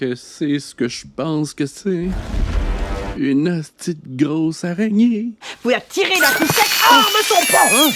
que c'est ce que je pense que c'est? Une petite grosse araignée. Vous la tirez la poussette, arme son pont!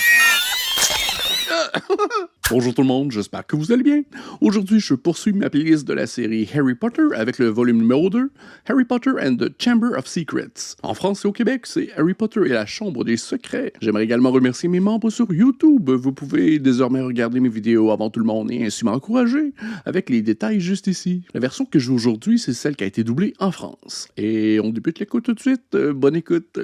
Bonjour tout le monde, j'espère que vous allez bien. Aujourd'hui, je poursuis ma playlist de la série Harry Potter avec le volume numéro 2, Harry Potter and the Chamber of Secrets. En France et au Québec, c'est Harry Potter et la Chambre des Secrets. J'aimerais également remercier mes membres sur YouTube. Vous pouvez désormais regarder mes vidéos avant tout le monde et ainsi m'encourager avec les détails juste ici. La version que je joue aujourd'hui, c'est celle qui a été doublée en France. Et on débute l'écoute tout de suite. Bonne écoute.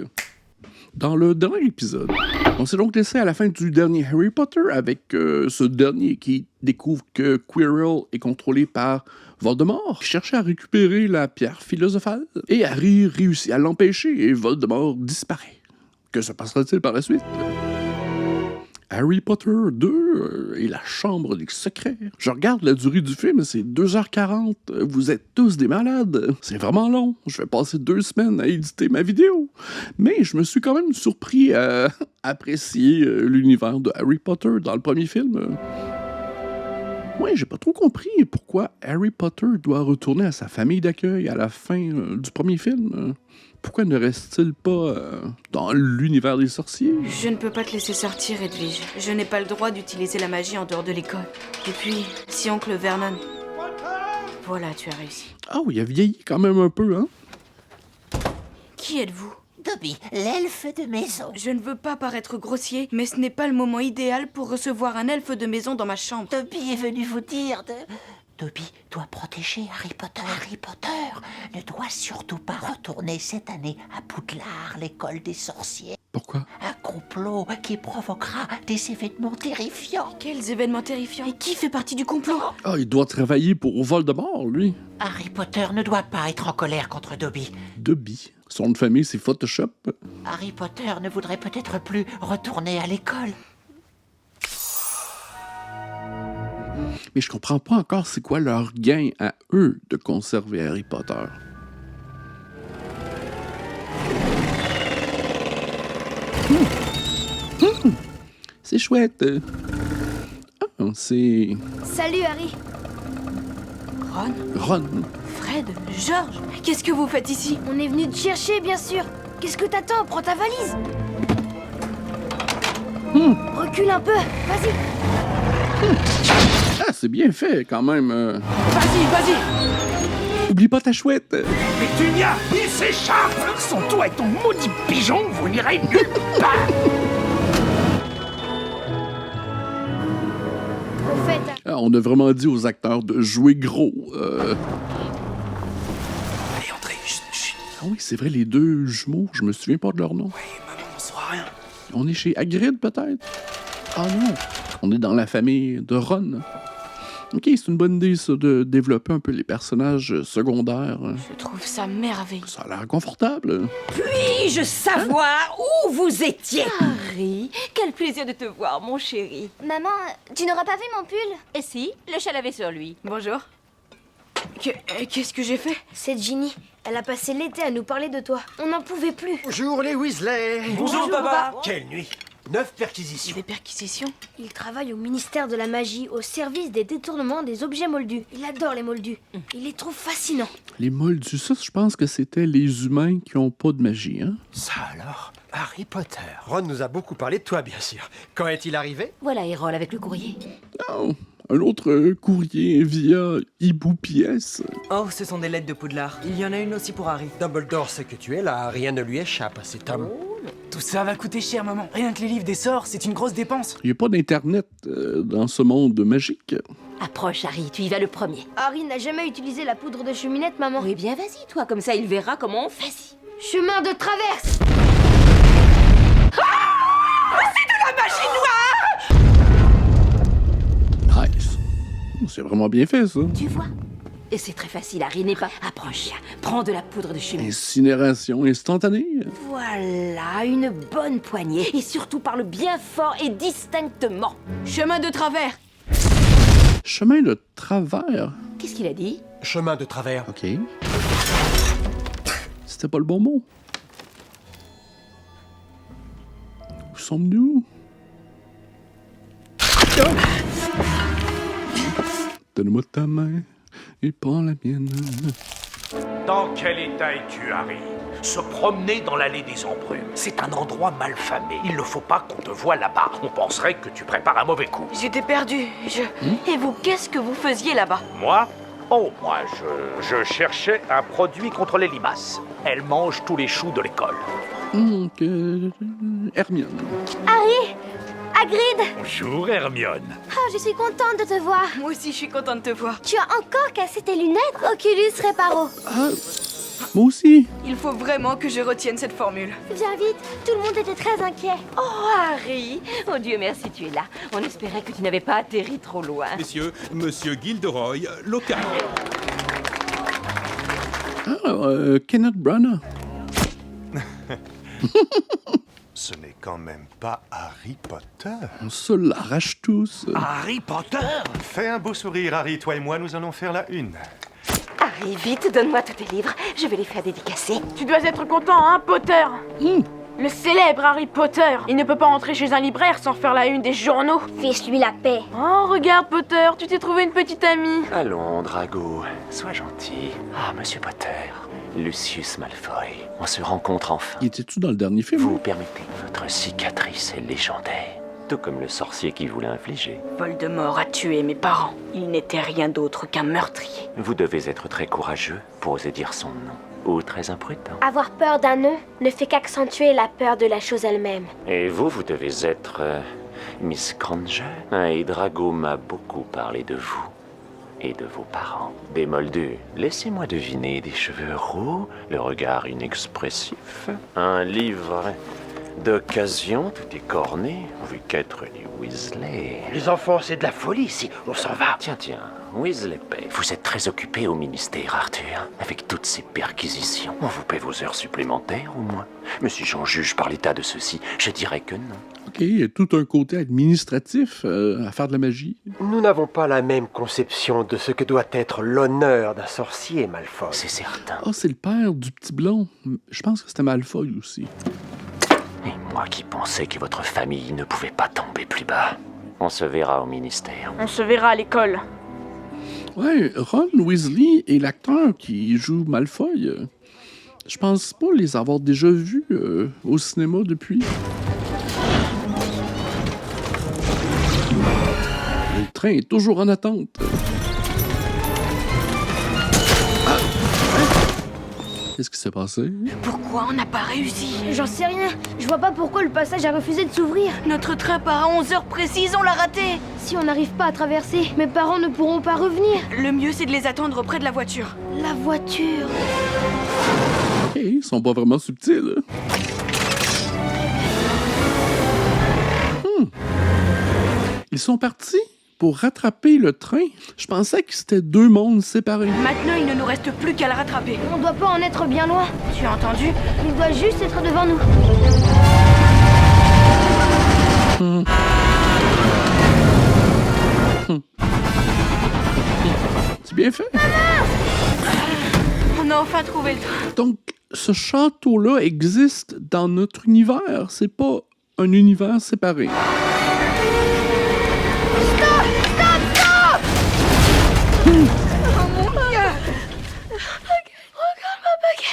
Dans le dernier épisode, on s'est donc laissé à la fin du dernier Harry Potter avec ce dernier qui découvre que Quirrell est contrôlé par Voldemort, qui cherchait à récupérer la pierre philosophale, et Harry réussit à l'empêcher et Voldemort disparaît. Que se passera-t-il par la suite? Harry Potter 2 et la Chambre des Secrets. Je regarde la durée du film, c'est 2h40. Vous êtes tous des malades. C'est vraiment long. Je vais passer 2 semaines à éditer ma vidéo. Mais je me suis quand même surpris à apprécier l'univers de Harry Potter dans le premier film. Ouais, j'ai pas trop compris pourquoi Harry Potter doit retourner à sa famille d'accueil à la fin du premier film. Pourquoi ne reste-t-il pas dans l'univers des sorciers? Je ne peux pas te laisser sortir, Edwige. Je n'ai pas le droit d'utiliser la magie en dehors de l'école. Et puis, si oncle Vernon... Voilà, tu as réussi. Ah oui, il a vieilli quand même un peu, hein? Qui êtes-vous? Dobby, l'elfe de maison. Je ne veux pas paraître grossier, mais ce n'est pas le moment idéal pour recevoir un elfe de maison dans ma chambre. Dobby est venu vous dire de... Dobby doit protéger Harry Potter. Harry Potter ne doit surtout pas retourner cette année à Poudlard, l'école des sorciers. Pourquoi? Un complot qui provoquera des événements terrifiants. Quels événements terrifiants? Et qui fait partie du complot? Ah, il doit travailler pour Voldemort, lui. Harry Potter ne doit pas être en colère contre Dobby. Dobby. Son nom de famille, c'est Photoshop. Harry Potter ne voudrait peut-être plus retourner à l'école. Mais je comprends pas encore c'est quoi leur gain à eux de conserver Harry Potter. C'est chouette. Ah, c'est... Salut Harry. Ron? Ron. Fred? George? Qu'est-ce que vous faites ici? On est venu te chercher, bien sûr. Qu'est-ce que t'attends? Prends ta valise. Recule un peu, vas-y. Ah, c'est bien fait, quand même. Vas-y! Oublie pas ta chouette. Pétunia, il s'échappe! Sans toi et ton maudit pigeon, vous n'irez nulle part! Au fait, Ah, on a vraiment dit aux acteurs de jouer gros. Allez, entrez, chut. Ah oui, c'est vrai, les deux jumeaux, je me souviens pas de leur nom. Oui, maman, on saura rien. On est chez Hagrid, peut-être? Ah non, on est dans la famille de Ron. Ok, c'est une bonne idée, ça, de développer un peu les personnages secondaires. Je trouve ça merveilleux. Ça a l'air confortable. Puis-je savoir où vous étiez? Harry, quel plaisir de te voir, mon chéri. maman, tu n'auras pas vu mon pull? Et si, le châle avait sur lui. Bonjour. Qu'est-ce que j'ai fait? C'est Ginny. Elle a passé l'été à nous parler de toi. On n'en pouvait plus. Bonjour les Weasley. Bonjour, papa. Quelle nuit. 9 perquisitions. Des perquisitions? Il travaille au ministère de la magie, au service des détournements des objets moldus. Il adore les moldus. Il les trouve fascinants. Les moldus, ça, je pense que c'était les humains qui ont pas de magie, hein? Ça alors, Harry Potter. Ron nous a beaucoup parlé de toi, bien sûr. Quand est-il arrivé? Voilà Errol avec le courrier. Oh, un autre courrier via Hibou Pièce. Oh, ce sont des lettres de Poudlard. Il y en a une aussi pour Harry. Dumbledore sait que tu es là, rien ne lui échappe à cet homme. Tout ça va coûter cher, maman. Rien que les livres des sorts, c'est une grosse dépense. Il n'y a pas d'internet dans ce monde magique. Approche, Harry, tu y vas le premier. Harry n'a jamais utilisé la poudre de cheminette, maman. Oui, bien, vas-y, toi, comme ça, il verra comment on fait. Chemin de traverse. Nice. C'est vraiment bien fait, ça. Tu vois? Et c'est très facile, Harry, n'est pas... Approche, prends de la poudre de cheminée. Incinération instantanée. Voilà, une bonne poignée. Et surtout, parle bien fort et distinctement. Chemin de travers! Chemin de travers. Qu'est-ce qu'il a dit? Chemin de travers. OK. C'était pas le bon mot. Où sommes-nous? Donne-moi ta main. et pas la mienne. Dans quel état es-tu, Harry? Se promener dans l'allée des embrumes, c'est un endroit mal famé. Il ne faut pas qu'on te voie là-bas. On penserait que tu prépares un mauvais coup. J'étais perdue. Et vous, qu'est-ce que vous faisiez là-bas? Moi? Oh, moi, je cherchais un produit contre les limaces. Elles mangent tous les choux de l'école. Donc, Hermione. Harry! Hagrid! Bonjour, Hermione. Oh, je suis contente de te voir. Moi aussi, je suis contente de te voir. Tu as encore cassé tes lunettes? Oculus Reparo. Ah, moi aussi. Il faut vraiment que je retienne cette formule. Viens vite, tout le monde était très inquiet. Oh, Harry! Oh Dieu merci, tu es là. On espérait que tu n'avais pas atterri trop loin. Messieurs, Monsieur Gilderoy, local. Ah, Kenneth Branagh. Ce n'est quand même pas Harry Potter. On se l'arrache tous. Harry Potter? Fais un beau sourire, Harry. Toi et moi, nous allons faire la une. Harry, vite, donne-moi tous tes livres. Je vais les faire dédicacer. Tu dois être content, hein, Potter? Le célèbre Harry Potter. Il ne peut pas entrer chez un libraire sans faire la une des journaux. Fiche-lui la paix. Oh, regarde, Potter, tu t'es trouvé une petite amie. Allons, Drago, sois gentil. Ah, Monsieur Potter, Lucius Malfoy, on se rencontre enfin. Il était-tu dans le dernier film? Vous permettez, votre cicatrice est légendaire, tout comme le sorcier qui vous l'a infligé. Voldemort a tué mes parents. Il n'était rien d'autre qu'un meurtrier. Vous devez être très courageux pour oser dire son nom, ou très imprudent. Avoir peur d'un nom ne fait qu'accentuer la peur de la chose elle-même. Et vous devez être Miss Granger. Et Drago m'a beaucoup parlé de vous. Et de vos parents. Des moldus, laissez-moi deviner, des cheveux roux, le regard inexpressif, un livre d'occasion, tout écorné, vu qu'être les Weasley. Les enfants, c'est de la folie ici. On s'en va. Tiens, Weasley Pay, vous êtes très occupé au ministère, Arthur, avec toutes ces perquisitions. On vous paie vos heures supplémentaires, au moins. Mais si j'en juge par l'état de ceci, je dirais que non. OK, il y a tout un côté administratif à faire de la magie. Nous n'avons pas la même conception de ce que doit être l'honneur d'un sorcier, Malfoy. C'est certain. Ah, c'est le père du petit blond. Je pense que c'était Malfoy aussi. Et moi qui pensais que votre famille ne pouvait pas tomber plus bas. On se verra au ministère. On se verra à l'école. Ouais, Ron Weasley et l'acteur qui joue Malfoy, je pense pas les avoir déjà vus au cinéma depuis. Le train est toujours en attente. Ah, hein? Qu'est-ce qui s'est passé? Pourquoi on n'a pas réussi? J'en sais rien. Je vois pas pourquoi le passage a refusé de s'ouvrir. Notre train part à 11h précises, on l'a raté. Si on n'arrive pas à traverser, mes parents ne pourront pas revenir. Le mieux, c'est de les attendre près de la voiture. La voiture. Ok, ils sont pas vraiment subtils. Ils sont partis pour rattraper le train. Je pensais que c'était deux mondes séparés. Maintenant, il ne nous reste plus qu'à le rattraper. On doit pas en être bien loin. Tu as entendu? Il doit juste être devant nous. C'est bien fait. On a enfin trouvé le train. Donc, ce château-là existe dans notre univers. C'est pas un univers séparé.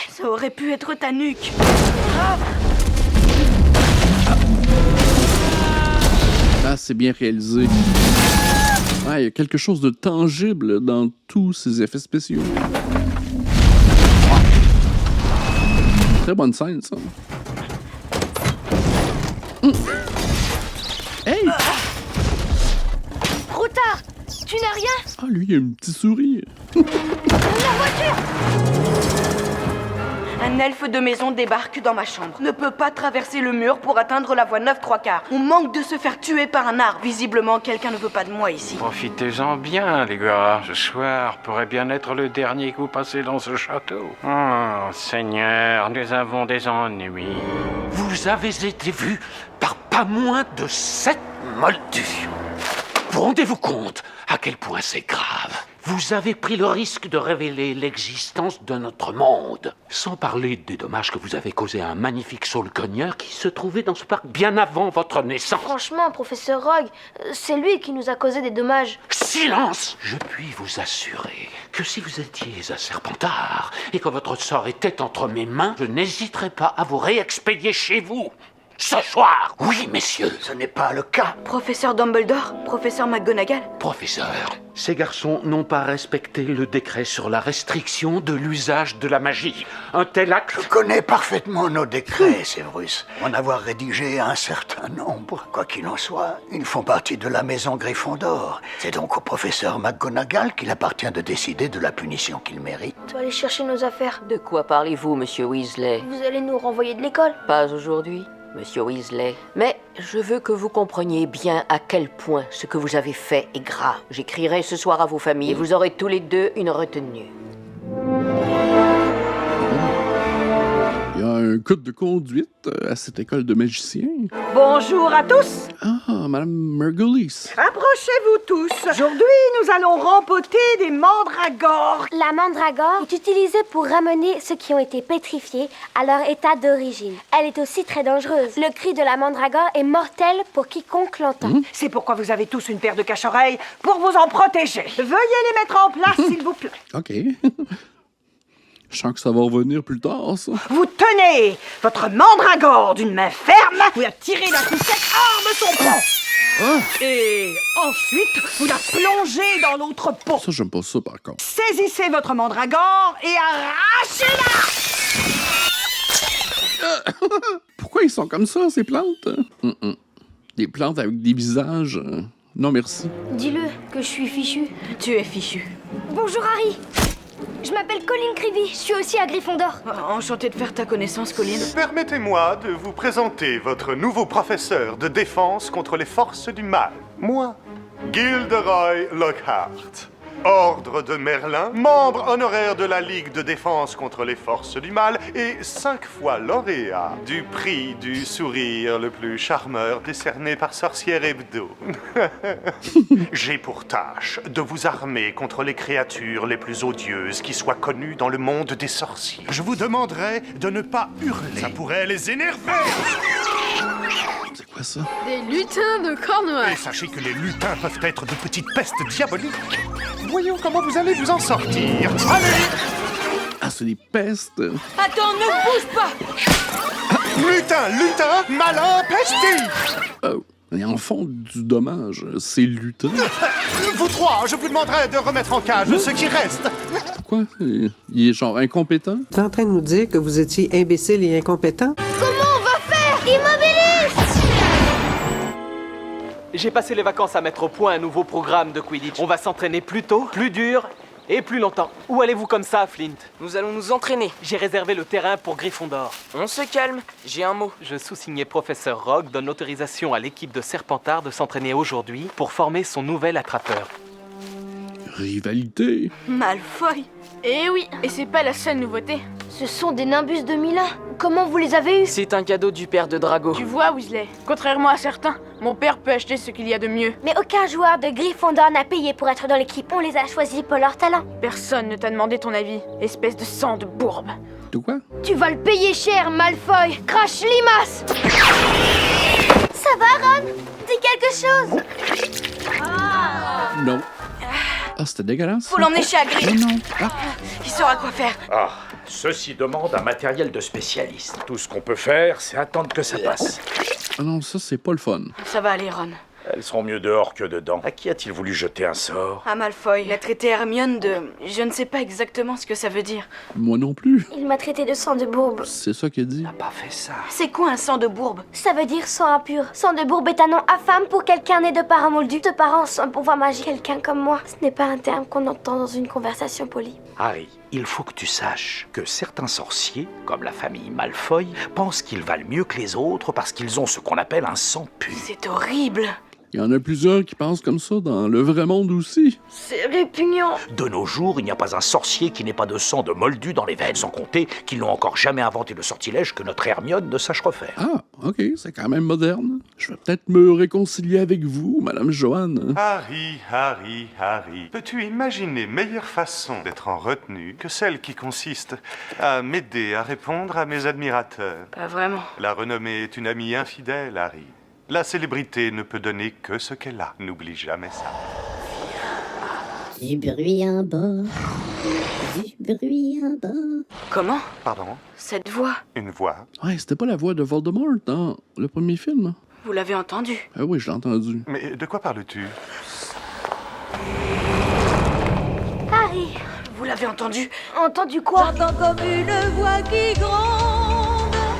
Ça aurait pu être ta nuque. Ah, c'est bien réalisé. Ah, il y a quelque chose de tangible dans tous ces effets spéciaux. Très bonne scène, ça. Hey! Routard, tu n'as rien? Ah, lui, il a un petit sourire. La voiture! Un elfe de maison débarque dans ma chambre. Ne peut pas traverser le mur pour atteindre la voie 9/3. On manque de se faire tuer par un arbre. Visiblement, quelqu'un ne veut pas de moi ici. Profitez-en bien, les gars. Ce soir pourrait bien être le dernier que vous passez dans ce château. Oh, Seigneur, nous avons des ennuis. Vous avez été vu par pas moins de 7 moldus. Vous rendez-vous compte à quel point c'est grave? Vous avez pris le risque de révéler l'existence de notre monde. Sans parler des dommages que vous avez causés à un magnifique saule-cogneur qui se trouvait dans ce parc bien avant votre naissance. Franchement, professeur Rogue, c'est lui qui nous a causé des dommages. Silence! Je puis vous assurer que si vous étiez à Serpentard et que votre sort était entre mes mains, je n'hésiterais pas à vous réexpédier chez vous. Ce soir! Oui, messieurs! Ce n'est pas le cas. Professeur Dumbledore, professeur McGonagall. Professeur, ces garçons n'ont pas respecté le décret sur la restriction de l'usage de la magie. Un tel acte... Je connais parfaitement nos décrets, Severus. En avoir rédigé un certain nombre. Quoi qu'il en soit, ils font partie de la maison Gryffondor. C'est donc au professeur McGonagall qu'il appartient de décider de la punition qu'il mérite. On doit aller chercher nos affaires. De quoi parlez-vous, monsieur Weasley? Vous allez nous renvoyer de l'école? Pas aujourd'hui, monsieur Weasley. Mais je veux que vous compreniez bien à quel point ce que vous avez fait est grave. J'écrirai ce soir à vos familles et vous aurez tous les deux une retenue. Il y a un code de conduite à cette école de magiciens. Bonjour à tous. Ah, Madame Margulis. Approchez-vous tous. Aujourd'hui, nous allons rempoter des mandragores. La mandragore est utilisée pour ramener ceux qui ont été pétrifiés à leur état d'origine. Elle est aussi très dangereuse. Le cri de la mandragore est mortel pour quiconque l'entend. C'est pourquoi vous avez tous une paire de cache-oreilles pour vous en protéger. Veuillez les mettre en place, s'il vous plaît. OK. Je sens que ça va revenir plus tard, ça. Vous tenez votre mandragore d'une main ferme, vous la tirez la ficelle hors de son pont. Et ensuite, vous la plongez dans l'autre pont. Ça, j'aime pas ça, par contre. Saisissez votre mandragore et arrachez-la. Pourquoi ils sont comme ça, ces plantes? Des plantes avec des visages. Non, merci. Dis-le que je suis fichu. Tu es fichu. Bonjour Harry. Je m'appelle Colin Creevy, je suis aussi à Gryffondor. Enchanté de faire ta connaissance, Colin. Permettez-moi de vous présenter votre nouveau professeur de défense contre les forces du mal. Moi, Gilderoy Lockhart. Ordre de Merlin, membre honoraire de la Ligue de défense contre les forces du mal et 5 fois lauréat du prix du sourire le plus charmeur décerné par Sorcière Hebdo. J'ai pour tâche de vous armer contre les créatures les plus odieuses qui soient connues dans le monde des sorciers. Je vous demanderai de ne pas hurler. Ça pourrait les énerver. C'est quoi ça? Des lutins de Cornouailles. Et sachez que les lutins peuvent être de petites pestes diaboliques. Voyons comment vous allez vous en sortir. Allez! Ah, c'est des pestes. Attends, ne bouge pas! Lutin, malin, pestis! Oh, ils en font du dommage. C'est lutin. Vous trois, je vous demanderai de remettre en cage ce qui reste. Quoi? Il est genre incompétent? Tu es en train de nous dire que vous étiez imbécile et incompétent? Comment on va faire? Immobilis! J'ai passé les vacances à mettre au point un nouveau programme de Quidditch. On va s'entraîner plus tôt, plus dur et plus longtemps. Où allez-vous comme ça, Flint? Nous allons nous entraîner. J'ai réservé le terrain pour Gryffondor. On se calme, j'ai un mot. Je sous-signé Professeur Rogue donne l'autorisation à l'équipe de Serpentard de s'entraîner aujourd'hui pour former son nouvel attrapeur. Rivalité. Malfoy. Eh oui, et c'est pas la seule nouveauté. Ce sont des Nimbus 2001. Comment vous les avez eus? C'est un cadeau du père de Drago. Tu vois, Weasley, contrairement à certains, mon père peut acheter ce qu'il y a de mieux. Mais aucun joueur de Gryffondor n'a payé pour être dans l'équipe. On les a choisis pour leur talent. Personne ne t'a demandé ton avis, espèce de sang de bourbe. De quoi? Tu vas le payer cher, Malfoy. Crash limace. Ça va, Ron? Dis quelque chose. Non. Ah, c'était dégueulasse. Faut l'emmener chez Hagrid. Non. Ah. Il saura quoi faire. Ah, ceci demande un matériel de spécialiste. Tout ce qu'on peut faire, c'est attendre que ça passe. Ah non, ça, c'est pas le fun. Ça va aller, Ron. Elles seront mieux dehors que dedans. À qui a-t-il voulu jeter un sort? À Malfoy. Il a traité Hermione de... Je ne sais pas exactement ce que ça veut dire. Moi non plus. Il m'a traité de sang de bourbe. C'est ça qu'il a dit. Il n'a pas fait ça. C'est quoi un sang de bourbe? Ça veut dire sang impur. Sang de bourbe est un nom infâme pour quelqu'un né de parents moldus. De parents sans pouvoir magique. Quelqu'un comme moi. Ce n'est pas un terme qu'on entend dans une conversation polie. Harry, il faut que tu saches que certains sorciers, comme la famille Malfoy, pensent qu'ils valent mieux que les autres parce qu'ils ont ce qu'on appelle un sang pur. C'est horrible. Il y en a plusieurs qui pensent comme ça dans le vrai monde aussi. C'est répugnant. De nos jours, il n'y a pas un sorcier qui n'ait pas de sang de moldu dans les veines, sans compter qu'ils n'ont encore jamais inventé le sortilège que notre Hermione ne sache refaire. Ah, ok, c'est quand même moderne. Je vais peut-être me réconcilier avec vous, Madame Joanne. Harry, Harry, Harry. Peux-tu imaginer meilleure façon d'être en retenue que celle qui consiste à m'aider à répondre à mes admirateurs? Pas vraiment. La renommée est une amie infidèle, Harry. La célébrité ne peut donner que ce qu'elle a. N'oublie jamais ça. Du bruit en bas. Du bruit en bas. Comment? Pardon? Cette voix, Une voix? Ouais, c'était pas la voix de Voldemort dans le premier film. vous l'avez entendue? Ah oui, je l'ai entendu. Mais de quoi parles-tu? Harry, Vous l'avez entendue? entendu quoi? J'entends comme une voix qui gronde.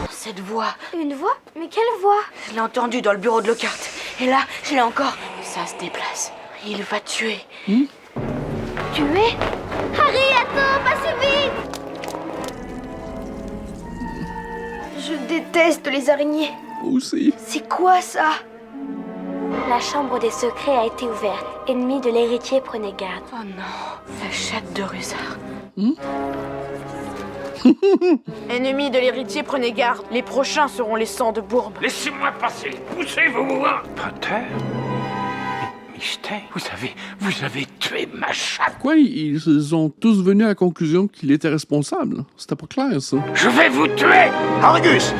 Cette voix, Une voix? Mais quelle voix? je l'ai entendue dans le bureau de Lockhart. Et là, je l'ai encore. Ça se déplace. Il va tuer. Tuer? Harry, attends, pas si vite! Je déteste les araignées. Aussi. C'est quoi ça? La chambre des secrets a été ouverte. Ennemi de l'héritier, prenez garde. Oh non, la chatte de Rusard. Ennemis de l'héritier, prenez garde. Les prochains seront les sangs de Bourbe. Laissez-moi passer. Poussez-vous. Potter? Mystère, vous avez tué ma chatte. Pourquoi ils ont tous venu à la conclusion qu'il était responsable? C'était pas clair, ça. Je vais vous tuer! Argus!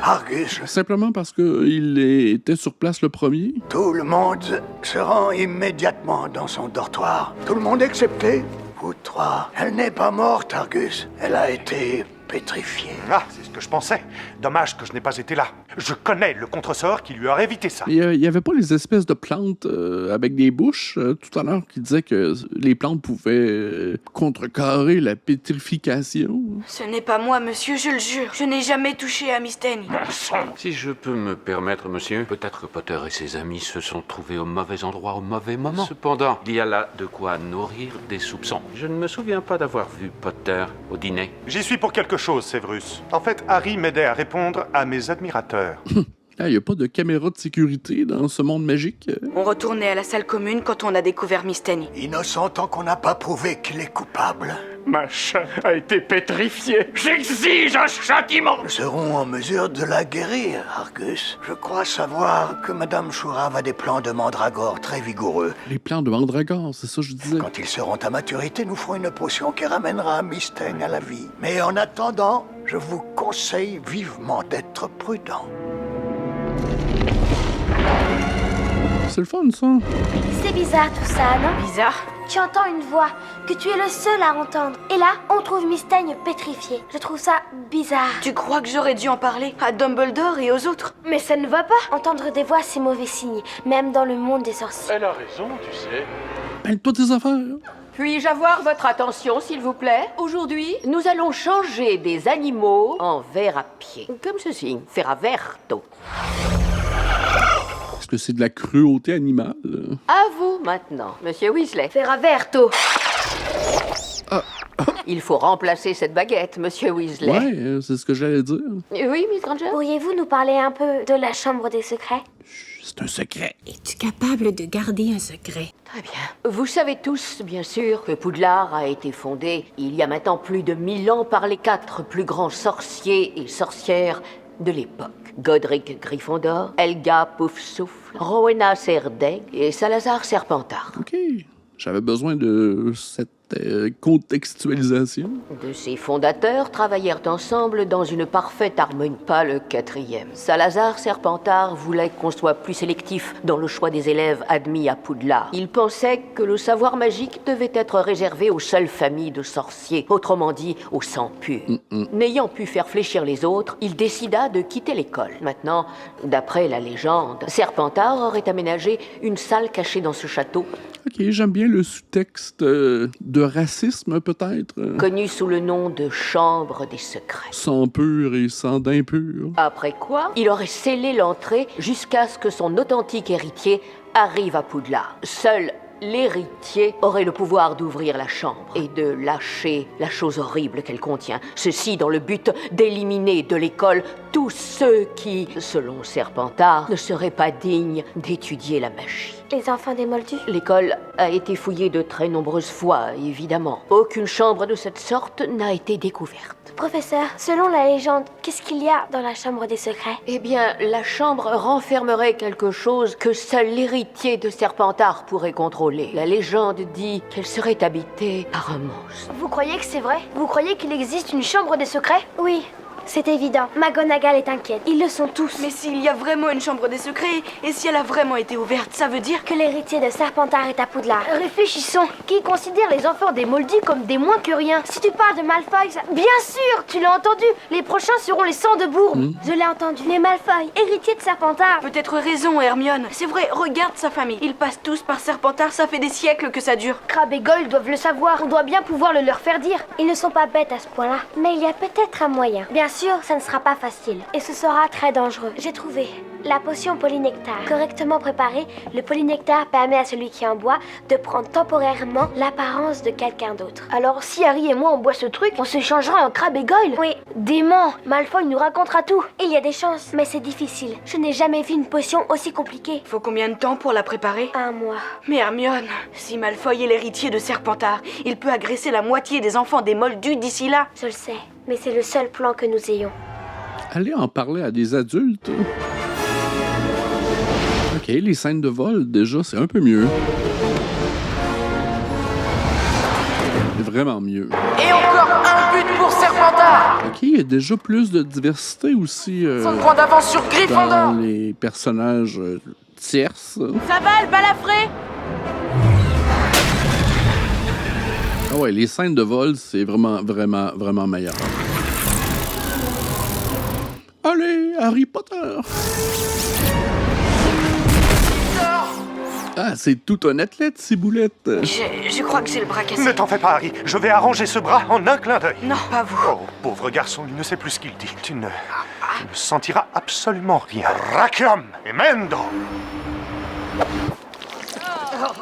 Argus! Simplement parce qu'il était sur place le premier? Tout le monde se rend immédiatement dans son dortoir. Tout le monde excepté vous trois. Elle n'est pas morte, Argus. Elle a été pétrifiée. Ah, c'est ce que je pensais. Dommage que je n'ai pas été là. Je connais le contresort qui lui aurait évité ça. Il y avait pas les espèces de plantes avec des bouches tout à l'heure qui disaient que les plantes pouvaient contrecarrer la pétrification? Ce n'est pas moi, monsieur, je le jure. Je n'ai jamais touché à Miss Tenney. Si je peux me permettre, monsieur, peut-être que Potter et ses amis se sont trouvés au mauvais endroit au mauvais moment. Cependant, il y a là de quoi nourrir des soupçons. Je ne me souviens pas d'avoir vu Potter au dîner. J'y suis pour quelque chose, Severus. En fait, Harry m'aidait à répondre à mes admirateurs. Il n'y a pas de caméra de sécurité dans ce monde magique. On retournait à la salle commune quand on a découvert Miss Tenney. Innocent tant qu'on n'a pas prouvé qu'il est coupable. Ma chatte a été pétrifiée. J'exige un châtiment. Nous serons en mesure de la guérir, Argus. Je crois savoir que Madame Chourave a des plans de mandragore très vigoureux. Les plans de mandragore, c'est ça que je disais. Quand ils seront à maturité, nous ferons une potion qui ramènera Miss Tenney à la vie. Mais en attendant, je vous conseille vivement d'être prudent. C'est le fun, ça. C'est bizarre tout ça, non? Bizarre? Tu entends une voix que tu es le seul à entendre. Et là, on trouve Miss Tenney pétrifiée. Je trouve ça bizarre. Tu crois que j'aurais dû en parler à Dumbledore et aux autres? Mais ça ne va pas. Entendre des voix, c'est mauvais signe, même dans le monde des sorciers. Elle a raison, tu sais. Mêle-toi tes affaires. Puis-je avoir votre attention, s'il vous plaît? Aujourd'hui, nous allons changer des animaux en vers à pied. Comme ceci, Ferraverto. Est-ce que c'est de la cruauté animale? À vous maintenant, Monsieur Weasley. Ferraverto. Il faut remplacer cette baguette, Monsieur Weasley. Ouais, c'est ce que j'allais dire. Oui, Miss Granger? Pourriez-vous nous parler un peu de la chambre des secrets? C'est un secret. Es-tu capable de garder un secret? Très bien. Vous savez tous, bien sûr, que Poudlard a été fondé il y a maintenant plus de 1000 ans par les 4 plus grands sorciers et sorcières de l'époque. Godric Gryffondor, Helga Poufsouffle, Rowena Serdaigle et Salazar Serpentard. OK. J'avais besoin de cette contextualisation. De ses fondateurs travaillèrent ensemble dans une parfaite harmonie. Pas le 4e. Salazar Serpentard voulait qu'on soit plus sélectif dans le choix des élèves admis à Poudlard. Il pensait que le savoir magique devait être réservé aux seules familles de sorciers, autrement dit au sang pur. N'ayant pu faire fléchir les autres, il décida de quitter l'école. Maintenant, d'après la légende, Serpentard aurait aménagé une salle cachée dans ce château. OK, j'aime bien le sous-texte de racisme, peut-être. Connu sous le nom de Chambre des Secrets. Sang pur et sang d'impur. Après quoi, il aurait scellé l'entrée jusqu'à ce que son authentique héritier arrive à Poudlard. Seul l'héritier aurait le pouvoir d'ouvrir la chambre et de lâcher la chose horrible qu'elle contient. Ceci dans le but d'éliminer de l'école tous ceux qui, selon Serpentard, ne seraient pas dignes d'étudier la magie. Les enfants des Moldus? L'école a été fouillée de très nombreuses fois, évidemment. Aucune chambre de cette sorte n'a été découverte. Professeur, selon la légende, qu'est-ce qu'il y a dans la chambre des secrets? Eh bien, la chambre renfermerait quelque chose que seul l'héritier de Serpentard pourrait contrôler. La légende dit qu'elle serait habitée par un monstre. Vous croyez que c'est vrai? Vous croyez qu'il existe une chambre des secrets? Oui. C'est évident. McGonagall est inquiète. Ils le sont tous. Mais s'il y a vraiment une chambre des secrets, et si elle a vraiment été ouverte, ça veut dire que l'héritier de Serpentard est à Poudlard. Réfléchissons. Qui considère les enfants des Moldus comme des moins que rien? Si tu parles de Malfoy, ça... Bien sûr, tu l'as entendu. Les prochains seront les Sangs de Bourbe. Je l'ai entendu. Les Malfoy, héritiers de Serpentard. Peut-être raison, Hermione. C'est vrai, regarde sa famille. Ils passent tous par Serpentard, ça fait des siècles que ça dure. Crabbe et Goyle doivent le savoir. On doit bien pouvoir le leur faire dire. Ils ne sont pas bêtes à ce point-là. Mais il y a peut-être un moyen. Bien sûr, ça ne sera pas facile. Et ce sera très dangereux. J'ai trouvé la potion polynectar. Correctement préparée, le polynectar permet à celui qui en boit de prendre temporairement l'apparence de quelqu'un d'autre. Alors si Harry et moi on boit ce truc, on se changera en Crabbe et Goyle? Oui. Dément, Malfoy nous racontera tout. Il y a des chances, mais c'est difficile. Je n'ai jamais vu une potion aussi compliquée. Faut combien de temps pour la préparer? 1 mois. Mais Hermione, si Malfoy est l'héritier de Serpentard, il peut agresser la moitié des enfants des Moldus d'ici là. Je le sais, mais c'est le seul plan que nous ayons. Allez en parler à des adultes. Ok, les scènes de vol, déjà, c'est un peu mieux. C'est vraiment mieux. Et encore un but pour Serpentard! Ok, il y a déjà plus de diversité aussi. 5 points d'avance sur Gryffondor! Dans les personnages tierces. Ça va, le balafré? Ah ouais, les scènes de vol, c'est vraiment meilleur. Allez, Harry Potter! Ah, c'est tout un athlète, Ciboulette. Je crois que j'ai le bras cassé. Ne t'en fais pas, Harry. Je vais arranger ce bras en un clin d'œil. Non, pas vous. Oh, pauvre garçon, il ne sait plus ce qu'il dit. Tu ne sentiras absolument rien. Rackham et Mendo!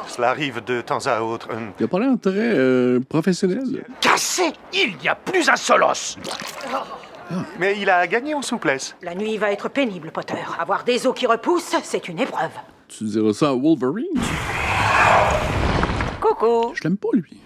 Cela arrive de temps à autre. Il a pas l'air très professionnel. Cassé! Il n'y a plus un seul os! Mais il a gagné en souplesse. La nuit va être pénible, Potter. Avoir des os qui repoussent, c'est une épreuve. Tu diras ça à Wolverine? Coucou! Je l'aime pas, lui.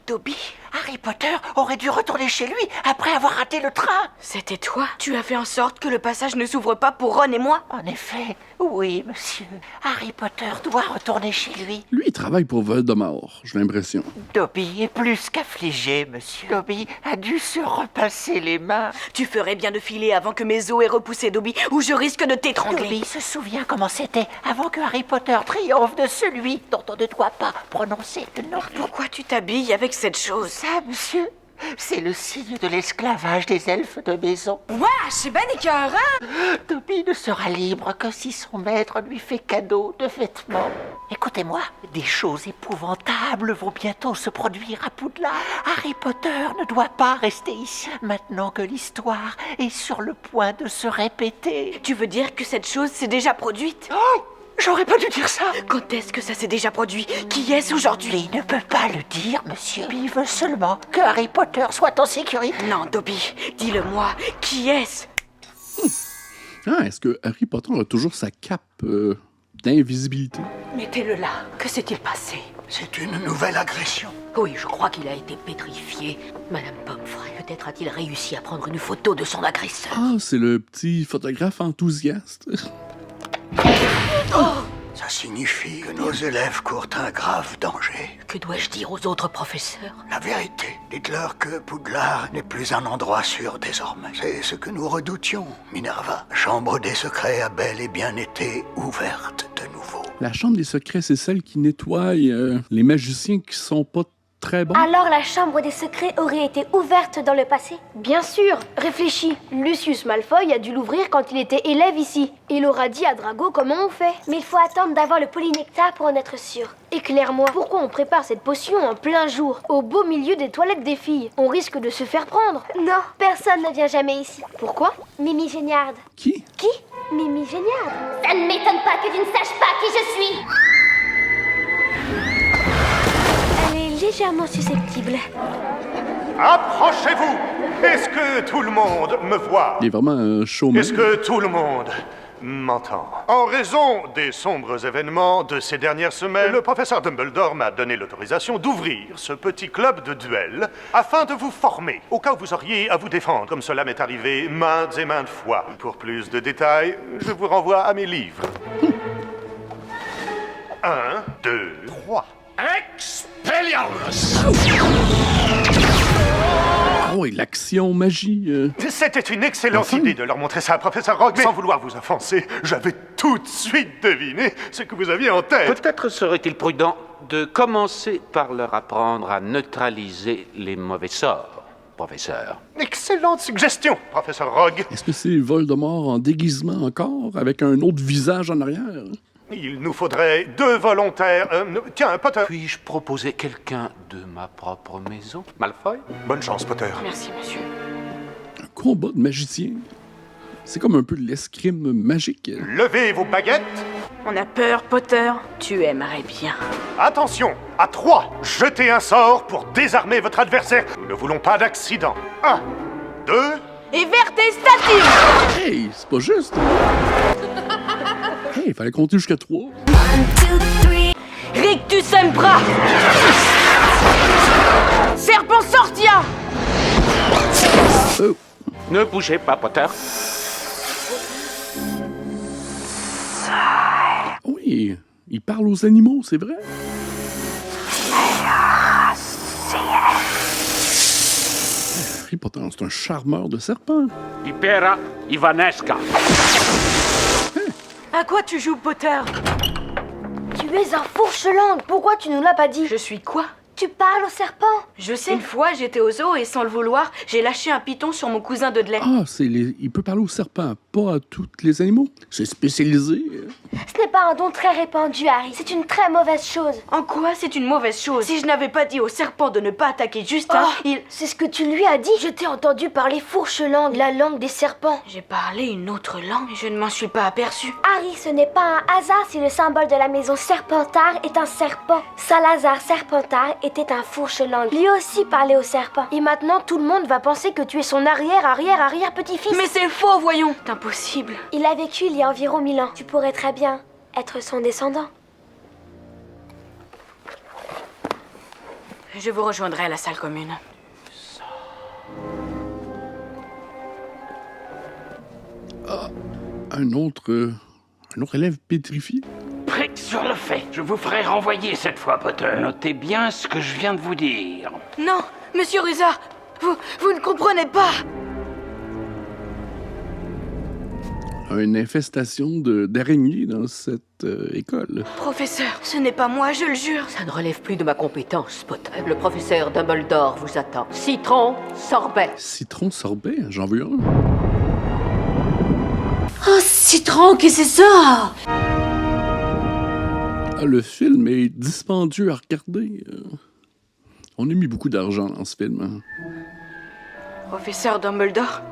Dobby, Harry Potter aurait dû retourner chez lui après avoir raté le train. C'était toi? Tu as fait en sorte que le passage ne s'ouvre pas pour Ron et moi? En effet, oui, monsieur. Harry Potter doit retourner chez lui. Lui, il travaille pour Voldemort, j'ai l'impression. Dobby est plus qu'affligé, monsieur. Dobby a dû se repasser les mains. Tu ferais bien de filer avant que mes os aient repoussé, Dobby, ou je risque de t'étrangler. Dobby se souvient comment c'était avant que Harry Potter triomphe de celui dont on ne doit pas prononcer le nom. Pourquoi tu t'habilles avec cette chose? Ça, monsieur, c'est le signe de l'esclavage des elfes de maison. Ouais, c'est ben écœurant! Dobby ne sera libre que si son maître lui fait cadeau de vêtements. Écoutez-moi, des choses épouvantables vont bientôt se produire à Poudlard. Harry Potter ne doit pas rester ici maintenant que l'histoire est sur le point de se répéter. Tu veux dire que cette chose s'est déjà produite? Oh! J'aurais pas dû dire ça. Quand est-ce que ça s'est déjà produit? Qui est-ce aujourd'hui? Il ne peut pas le dire, monsieur. Il veut seulement que Harry Potter soit en sécurité. Non, Dobby, dis-le-moi. Qui est-ce? Ah, est-ce que Harry Potter a toujours sa cape d'invisibilité? Mettez-le là. Que s'est-il passé? C'est une nouvelle agression. Oui, je crois qu'il a été pétrifié. Madame Pomfrey, peut-être a-t-il réussi à prendre une photo de son agresseur. Ah, c'est le petit photographe enthousiaste. Ça signifie que nos élèves courent un grave danger. Que dois-je dire aux autres professeurs? La vérité. Dites-leur que Poudlard n'est plus un endroit sûr désormais. C'est ce que nous redoutions, Minerva. La chambre des secrets a bel et bien été ouverte de nouveau. La chambre des secrets, c'est celle qui nettoie les magiciens qui sont pas très bons. Alors la chambre des secrets aurait été ouverte dans le passé? Bien sûr, réfléchis. Lucius Malfoy a dû l'ouvrir quand il était élève ici. Il aura dit à Drago comment on fait. Mais il faut attendre d'avoir le polynectar pour en être sûr. Éclaire-moi, pourquoi on prépare cette potion en plein jour, au beau milieu des toilettes des filles? On risque de se faire prendre. Non, personne ne vient jamais ici. Pourquoi? Mimi Géniard. Qui? Qui? Mimi Géniard. Ça ne m'étonne pas que tu ne saches pas qui je suis. légèrement susceptible. Approchez-vous! Est-ce que tout le monde me voit? Il est vraiment un showman. Est-ce que tout le monde m'entend? En raison des sombres événements de ces dernières semaines, le professeur Dumbledore m'a donné l'autorisation d'ouvrir ce petit club de duel afin de vous former, au cas où vous auriez à vous défendre, comme cela m'est arrivé maintes et maintes fois. Pour plus de détails, je vous renvoie à mes livres. 1, 2, 3. Expelliarmus! Oh, et l'action magie. C'était une excellente idée de leur montrer ça à Professeur Rogue, mais sans vouloir vous offenser, j'avais tout de suite deviné ce que vous aviez en tête. Peut-être serait-il prudent de commencer par leur apprendre à neutraliser les mauvais sorts, professeur. Excellente suggestion, Professeur Rogue. Est-ce que c'est Voldemort en déguisement encore, avec un autre visage en arrière? Il nous faudrait 2 volontaires. Tiens, Potter. Puis-je proposer quelqu'un de ma propre maison? Malfoy? Bonne chance, Potter. Merci, monsieur. Un combat de magiciens. C'est comme un peu de l'escrime magique. Levez vos baguettes. On a peur, Potter. Tu aimerais bien. Attention, à 3, jetez un sort pour désarmer votre adversaire. Nous ne voulons pas d'accident. 1, 2... Et vers tes statues! Hey, c'est pas juste. Hey, il fallait compter jusqu'à 3. Rictus Sempra! Serpent Sortia! Ne bougez pas, Potter. Oui, il parle aux animaux, c'est vrai. Harry Potter, c'est un charmeur de serpent. Hypera Ivanesca. À quoi tu joues, Potter? Tu es un fourche-langue. Pourquoi tu nous l'as pas dit? Je suis quoi? Tu parles au serpent? Je sais. Une fois, j'étais au zoo et sans le vouloir, j'ai lâché un python sur mon cousin de Dudley. Ah, il peut parler aux serpents, pas à tous les animaux. C'est spécialisé. Ce n'est pas un don très répandu, Harry. C'est une très mauvaise chose. En quoi c'est une mauvaise chose? Si je n'avais pas dit au serpent de ne pas attaquer Justin, C'est ce que tu lui as dit. Je t'ai entendu parler fourche-langue, la langue des serpents. J'ai parlé une autre langue et je ne m'en suis pas aperçu. Harry, ce n'est pas un hasard si le symbole de la maison Serpentard est un serpent. Salazar Serpentard était un fourche-langue. Lui aussi parlait au serpent. Et maintenant, tout le monde va penser que tu es son arrière-arrière-arrière-petit-fils. Mais c'est faux, voyons. C'est impossible. Il a vécu il y a environ 1000 ans. Tu pourrais très bien être son descendant. Je vous rejoindrai à la salle commune. Ah, un autre élève pétrifié. Prick sur le fait. Je vous ferai renvoyer cette fois, Potter. Notez bien ce que je viens de vous dire. Non, monsieur Rusard, vous ne comprenez pas. Une infestation d'araignées dans cette école. Professeur, ce n'est pas moi, je le jure. Ça ne relève plus de ma compétence, Potter. Le professeur Dumbledore vous attend. Citron, sorbet. Citron sorbet, j'en veux un. Oh, citron, qu'est-ce que c'est ça? Ah, le film est dispendieux à regarder. On a mis beaucoup d'argent dans ce film. Hein. Professeur Dumbledore?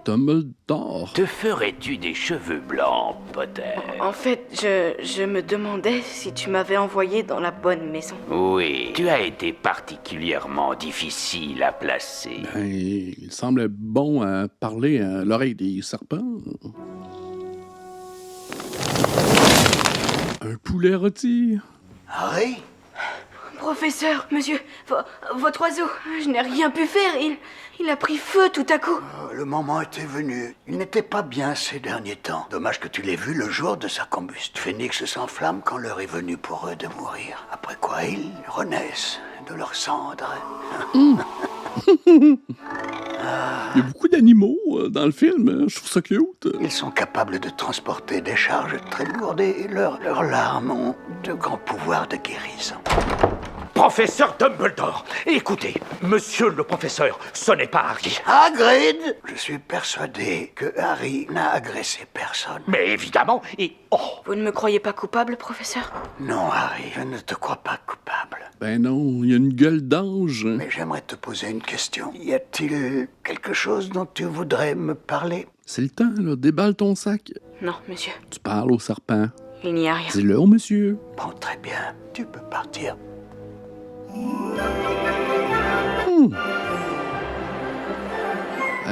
Dumbledore. Te ferais-tu des cheveux blancs, Potter? En fait, je me demandais si tu m'avais envoyé dans la bonne maison. Oui, tu as été particulièrement difficile à placer. Ben, il semblait bon à parler à l'oreille des serpents. Un poulet rôti. Harry? Professeur, monsieur, votre oiseau, je n'ai rien pu faire, il a pris feu tout à coup. Le moment était venu. Il n'était pas bien ces derniers temps. Dommage que tu l'aies vu le jour de sa combustion. Phénix s'enflamme quand l'heure est venue pour eux de mourir. Après quoi, ils renaissent de leurs cendres. Il y a beaucoup d'animaux dans le film, je trouve ça cute. Ils sont capables de transporter des charges très lourdes et leurs larmes ont de grands pouvoirs de guérison. Professeur Dumbledore, écoutez, monsieur le professeur, ce n'est pas Harry. Hagrid! Je suis persuadé que Harry n'a agressé personne. Mais évidemment, Vous ne me croyez pas coupable, professeur? Non, Harry, je ne te crois pas coupable. Ben non, il y a une gueule d'ange. Mais j'aimerais te poser une question. Y a-t-il quelque chose dont tu voudrais me parler? C'est le temps, là, déballe ton sac. Non, monsieur. Tu parles au serpent. Il n'y a rien. Dis-le au monsieur. Bon, très bien, tu peux partir.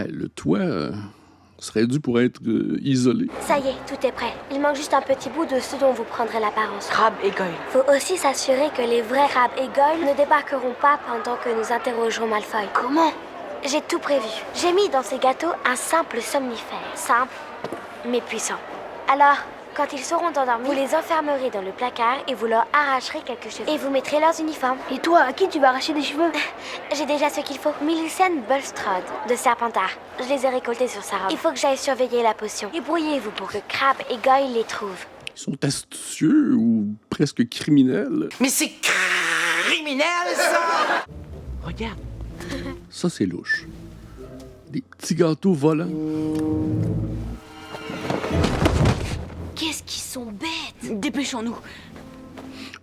Le toit serait dû pour être isolé. Ça y est, tout est prêt. Il manque juste un petit bout de ce dont vous prendrez l'apparence. Crabbe et Goyle. Faut aussi s'assurer que les vrais Crabbe et Goyle ne débarqueront pas pendant que nous interrogerons Malfoy. Comment? J'ai tout prévu. J'ai mis dans ces gâteaux un simple somnifère. Simple, mais puissant. Alors, quand ils seront endormis, vous les enfermerez dans le placard et vous leur arracherez quelques cheveux. Et vous mettrez leurs uniformes. Et toi, à qui tu vas arracher des cheveux? J'ai déjà ce qu'il faut. Millicent Bulstrode, de Serpentard. Je les ai récoltés sur sa robe. Il faut que j'aille surveiller la potion. Débrouillez-vous pour que Crabbe et Goyle les trouvent. Ils sont astucieux ou presque criminels. Mais c'est criminel, ça! Regarde. Ça, c'est louche. Des petits gâteaux volants. Qu'est-ce qu'ils sont bêtes! Dépêchons-nous!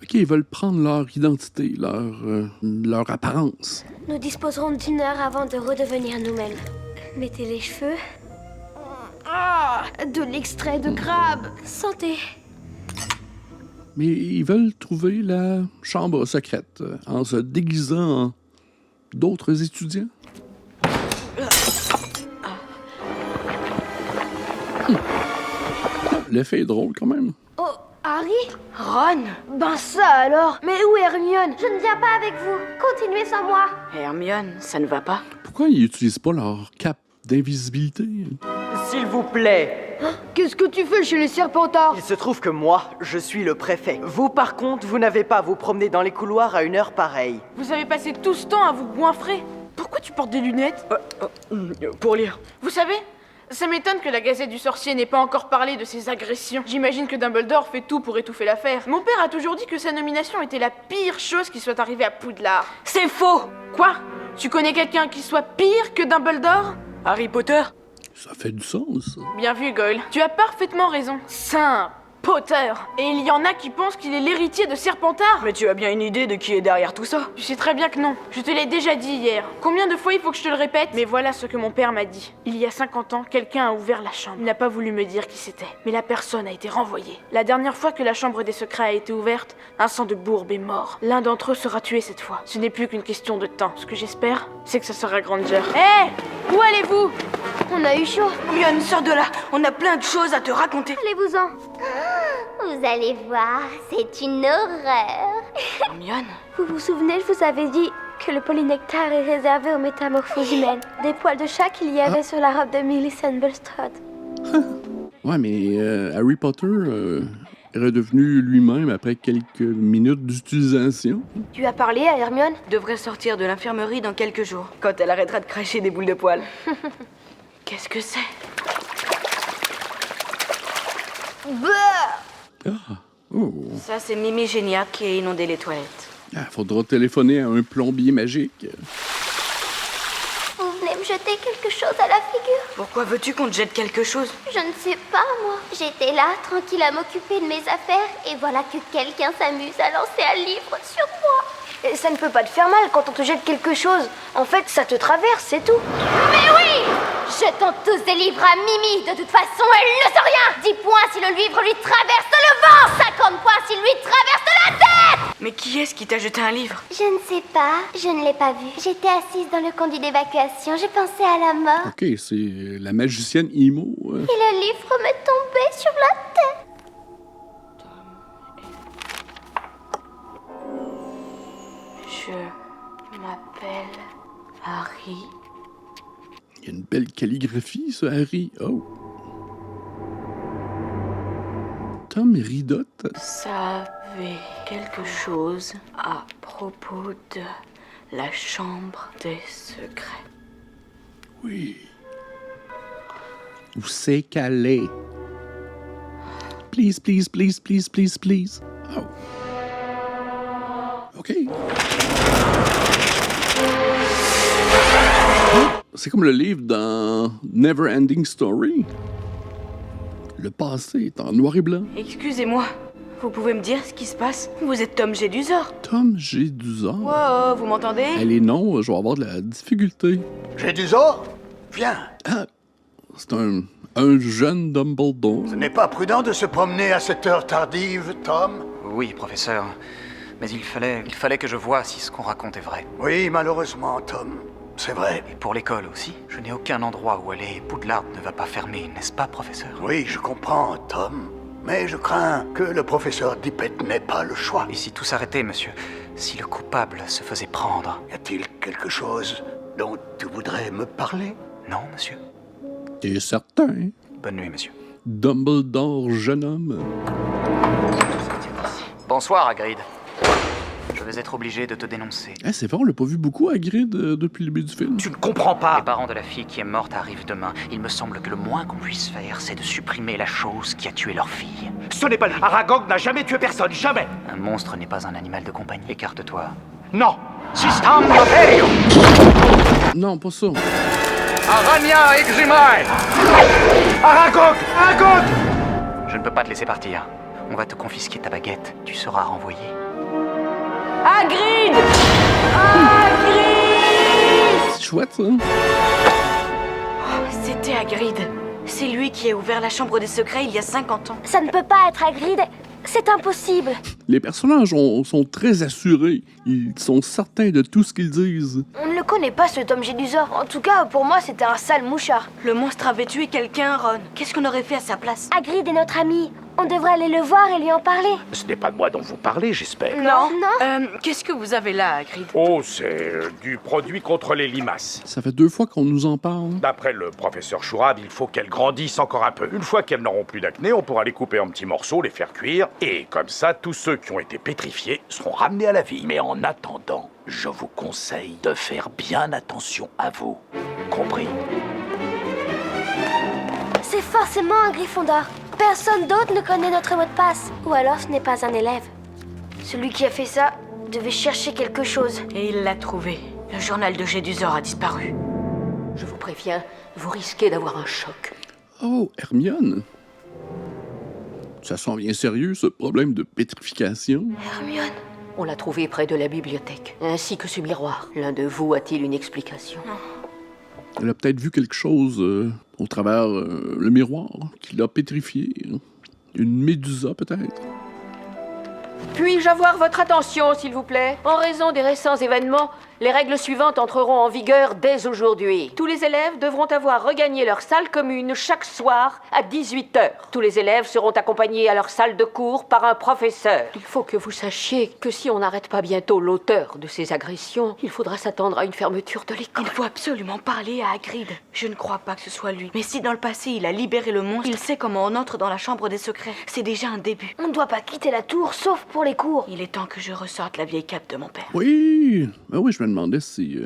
OK, ils veulent prendre leur identité, leur apparence. Nous disposerons d'1 heure avant de redevenir nous-mêmes. Mettez les cheveux. Ah, de l'extrait de crabe. Santé. Mais ils veulent trouver la chambre secrète en se déguisant en d'autres étudiants. L'effet est drôle quand même. Oh, Harry? Ron? Ben ça alors. Mais où est Hermione? Je ne viens pas avec vous. Continuez sans moi. Hermione, ça ne va pas. Pourquoi ils n'utilisent pas leur cape d'invisibilité? S'il vous plaît. Qu'est-ce que tu fais chez les Serpentards? Il se trouve que moi, je suis le préfet. Vous, par contre, vous n'avez pas à vous promener dans les couloirs à une heure pareille. Vous avez passé tout ce temps à vous goinfrer. Pourquoi tu portes des lunettes? Pour lire. Vous savez, ça m'étonne que la Gazette du Sorcier n'ait pas encore parlé de ses agressions. J'imagine que Dumbledore fait tout pour étouffer l'affaire. Mon père a toujours dit que sa nomination était la pire chose qui soit arrivée à Poudlard. C'est faux! Quoi? Tu connais quelqu'un qui soit pire que Dumbledore? Harry Potter? Ça fait du sens. Bien vu, Goyle. Tu as parfaitement raison. Saint Potter. Et il y en a qui pensent qu'il est l'héritier de Serpentard. Mais tu as bien une idée de qui est derrière tout ça? Tu sais très bien que non. Je te l'ai déjà dit hier. Combien de fois il faut que je te le répète? Mais voilà ce que mon père m'a dit. Il y a 50 ans, quelqu'un a ouvert la chambre. Il n'a pas voulu me dire qui c'était. Mais la personne a été renvoyée. La dernière fois que la chambre des secrets a été ouverte, un sang de bourbe est mort. L'un d'entre eux sera tué cette fois. Ce n'est plus qu'une question de temps. Ce que j'espère, c'est que ce sera Granger. Hé! Où allez-vous? On a eu chaud. Hermione, sors de là. On a plein de choses à te raconter. Allez-vous-en. Vous allez voir, c'est une horreur. Hermione? Vous vous souvenez, je vous avais dit que le polynectar est réservé aux métamorphoses humaines. Des poils de chat qu'il y avait sur la robe de Millicent Bulstrode. Ouais, mais Harry Potter est redevenu lui-même après quelques minutes d'utilisation. Tu as parlé à Hermione? Devrait sortir de l'infirmerie dans quelques jours. Quand elle arrêtera de cracher des boules de poils. Qu'est-ce que c'est? Ça, c'est Mimi Géniac qui a inondé les toilettes. Faudra téléphoner à un plombier magique. Vous venez me jeter quelque chose à la figure? Pourquoi veux-tu qu'on te jette quelque chose? Je ne sais pas, moi. J'étais là, tranquille à m'occuper de mes affaires, et voilà que quelqu'un s'amuse à lancer un livre sur moi. Et ça ne peut pas te faire mal quand on te jette quelque chose. En fait, ça te traverse, c'est tout. Mais oui! Jetons tous des livres à Mimi. De toute façon, elle ne sait rien. 10 points si le livre lui traverse le vent. 50 points s'il lui traverse la tête. Mais qui est-ce qui t'a jeté un livre? Je ne sais pas. Je ne l'ai pas vu. J'étais assise dans le conduit d'évacuation. J'ai pensé à la mort. OK, c'est la magicienne Imo. Et le livre m'est tombé sur la tête. Je m'appelle Harry. Il y a une belle calligraphie, ça, Harry. Oh. Tom Ridotte. Savez quelque chose à propos de la chambre des secrets? Oui. Où c'est qu'elle est? Please, please, please, please, please, please. Oh. OK. C'est comme le livre dans Never Ending Story. Le passé est en noir et blanc. Excusez-moi, vous pouvez me dire ce qui se passe? Vous êtes Tom Gédusor. Tom Gédusor? Wow, vous m'entendez? Elle est non, je vais avoir de la difficulté. Gédusor? Viens. Ah, c'est un jeune Dumbledore. Ce n'est pas prudent de se promener à cette heure tardive, Tom? Oui, professeur. Mais il fallait que je voie si ce qu'on raconte est vrai. Oui, malheureusement, Tom. C'est vrai. Et pour l'école aussi. Je n'ai aucun endroit où aller. Poudlard ne va pas fermer, n'est-ce pas, professeur? Oui, je comprends, Tom. Mais je crains que le professeur Dippet n'ait pas le choix. Et si tout s'arrêtait, monsieur? Si le coupable se faisait prendre? Y a-t-il quelque chose dont tu voudrais me parler? Non, monsieur. T'es certain? Bonne nuit, monsieur. Dumbledore, jeune homme. Bonsoir, Hagrid. Je vais être obligé de te dénoncer. Ah, c'est vrai, on l'a pas vu beaucoup, Hagrid, depuis le début du film. Tu ne comprends pas. Les parents de la fille qui est morte arrivent demain. Il me semble que le moins qu'on puisse faire, c'est de supprimer la chose qui a tué leur fille. Ce n'est pas lui. Aragog n'a jamais tué personne, jamais. Un monstre n'est pas un animal de compagnie. Écarte-toi. Non. Système Imperio. Non, pas ça. Arania Eximai. Aragog. Aragog. Je ne peux pas te laisser partir. On va te confisquer ta baguette. Tu seras renvoyé. Hagrid! Hagrid! C'est chouette, ça. C'était Hagrid. C'est lui qui a ouvert la chambre des secrets il y a 50 ans. Ça ne peut pas être Hagrid. C'est impossible. Les personnages sont très assurés. Ils sont certains de tout ce qu'ils disent. On ne le connaît pas, ce Tom Jedusor. En tout cas, pour moi, c'était un sale mouchard. Le monstre avait tué quelqu'un, Ron. Qu'est-ce qu'on aurait fait à sa place? Hagrid est notre ami. On devrait aller le voir et lui en parler. Ce n'est pas de moi dont vous parlez, j'espère. Non. Qu'est-ce que vous avez là, Hagrid? Oh, c'est du produit contre les limaces. Ça fait 2 fois qu'on nous en parle. D'après le professeur Chourab, il faut qu'elles grandissent encore un peu. Une fois qu'elles n'auront plus d'acné, on pourra les couper en petits morceaux, les faire cuire, et comme ça, tous ceux qui ont été pétrifiés seront ramenés à la vie. Mais en attendant, je vous conseille de faire bien attention à vous. Compris? C'est forcément un Gryffondor. Personne d'autre ne connaît notre mot de passe. Ou alors ce n'est pas un élève. Celui qui a fait ça devait chercher quelque chose. Et il l'a trouvé. Le journal de Jedusor a disparu. Je vous préviens, vous risquez d'avoir un choc. Oh, Hermione. Ça sent bien sérieux, ce problème de pétrification. Hermione. On l'a trouvé près de la bibliothèque, ainsi que ce miroir. L'un de vous a-t-il une explication? Elle a peut-être vu quelque chose au travers le miroir qui l'a pétrifié. Une médusa, peut-être. Puis-je avoir votre attention, s'il vous plaît? En raison des récents événements, les règles suivantes entreront en vigueur dès aujourd'hui. Tous les élèves devront avoir regagné leur salle commune chaque soir à 18h. Tous les élèves seront accompagnés à leur salle de cours par un professeur. Il faut que vous sachiez que si on n'arrête pas bientôt l'auteur de ces agressions, il faudra s'attendre à une fermeture de l'école. Il faut absolument parler à Hagrid. Je ne crois pas que ce soit lui. Mais si dans le passé il a libéré le monstre, il sait comment on entre dans la chambre des secrets. C'est déjà un début. On ne doit pas quitter la tour, sauf pour les cours. Il est temps que je ressorte la vieille cape de mon père. Oui, ben oui, je me demandais si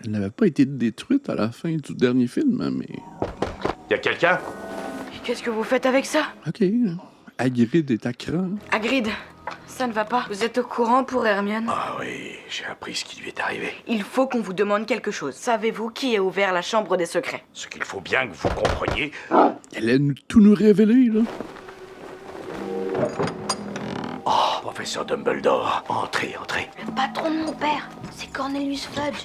elle n'avait pas été détruite à la fin du dernier film, hein, mais... Y a quelqu'un? Qu'est-ce que vous faites avec ça? Ok, Hagrid est à cran. Hagrid, ça ne va pas. Vous êtes au courant pour Hermione? Ah oui, j'ai appris ce qui lui est arrivé. Il faut qu'on vous demande quelque chose. Savez-vous qui a ouvert la chambre des secrets? Ce qu'il faut bien que vous compreniez... Elle allait tout nous révéler, là. Oh, professeur Dumbledore, entrez, entrez. Le patron de mon père, c'est Cornelius Fudge,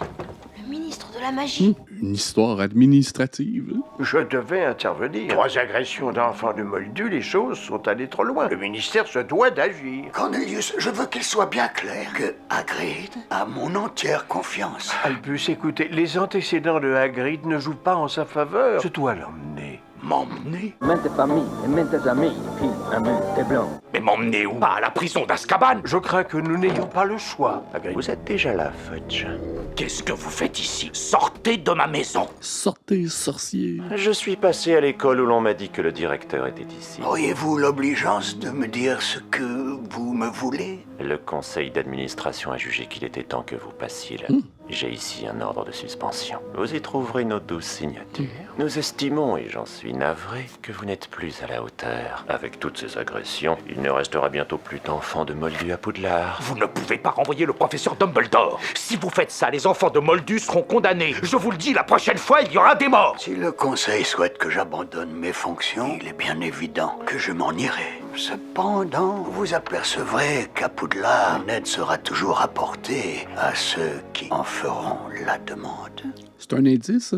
le ministre de la magie. Une histoire administrative. Je devais intervenir. 3 agressions d'enfants de Moldu, les choses sont allées trop loin. Le ministère se doit d'agir. Cornelius, je veux qu'il soit bien clair que Hagrid a mon entière confiance. Albus, écoutez, les antécédents de Hagrid ne jouent pas en sa faveur. Je dois l'emmener. M'emmener? Maintes familles et maintes amis, puis un multé blanc. Mais m'emmener où? Pas à la prison d'Azkaban. Je crains que nous n'ayons pas le choix. Hagrid, vous êtes déjà là, Fudge. Qu'est-ce que vous faites ici? Sortez de ma maison. Sortez, sorcier. Je suis passé à l'école où l'on m'a dit que le directeur était ici. Auriez-vous l'obligeance de me dire ce que vous me voulez? Le conseil d'administration a jugé qu'il était temps que vous passiez là. J'ai ici un ordre de suspension. Vous y trouverez nos 12 signatures. Nous estimons, et j'en suis navré, que vous n'êtes plus à la hauteur. Avec toutes ces agressions, il ne restera bientôt plus d'enfants de Moldu à Poudlard. Vous ne pouvez pas renvoyer le professeur Dumbledore. Si vous faites ça, les enfants de Moldu seront condamnés. Je vous le dis, la prochaine fois, il y aura des morts. Si le conseil souhaite que j'abandonne mes fonctions, il est bien évident que je m'en irai. Cependant, vous apercevrez qu'à Poudlard, une aide sera toujours apportée à ceux qui en feront la demande. C'est un indice, ça,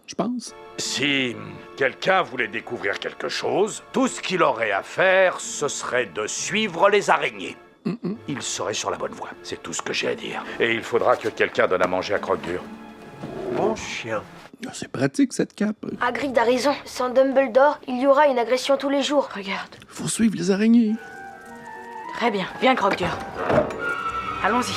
je pense. Si quelqu'un voulait découvrir quelque chose, tout ce qu'il aurait à faire, ce serait de suivre les araignées. il serait sur la bonne voie. C'est tout ce que j'ai à dire. Et il faudra que quelqu'un donne à manger à Croque-Dur. Mon chien. Ah, c'est pratique, cette cape. Hagrid a raison. Sans Dumbledore, il y aura une agression tous les jours. Regarde. Faut suivre les araignées. Très bien. Viens, Croque-Dur. Allons-y.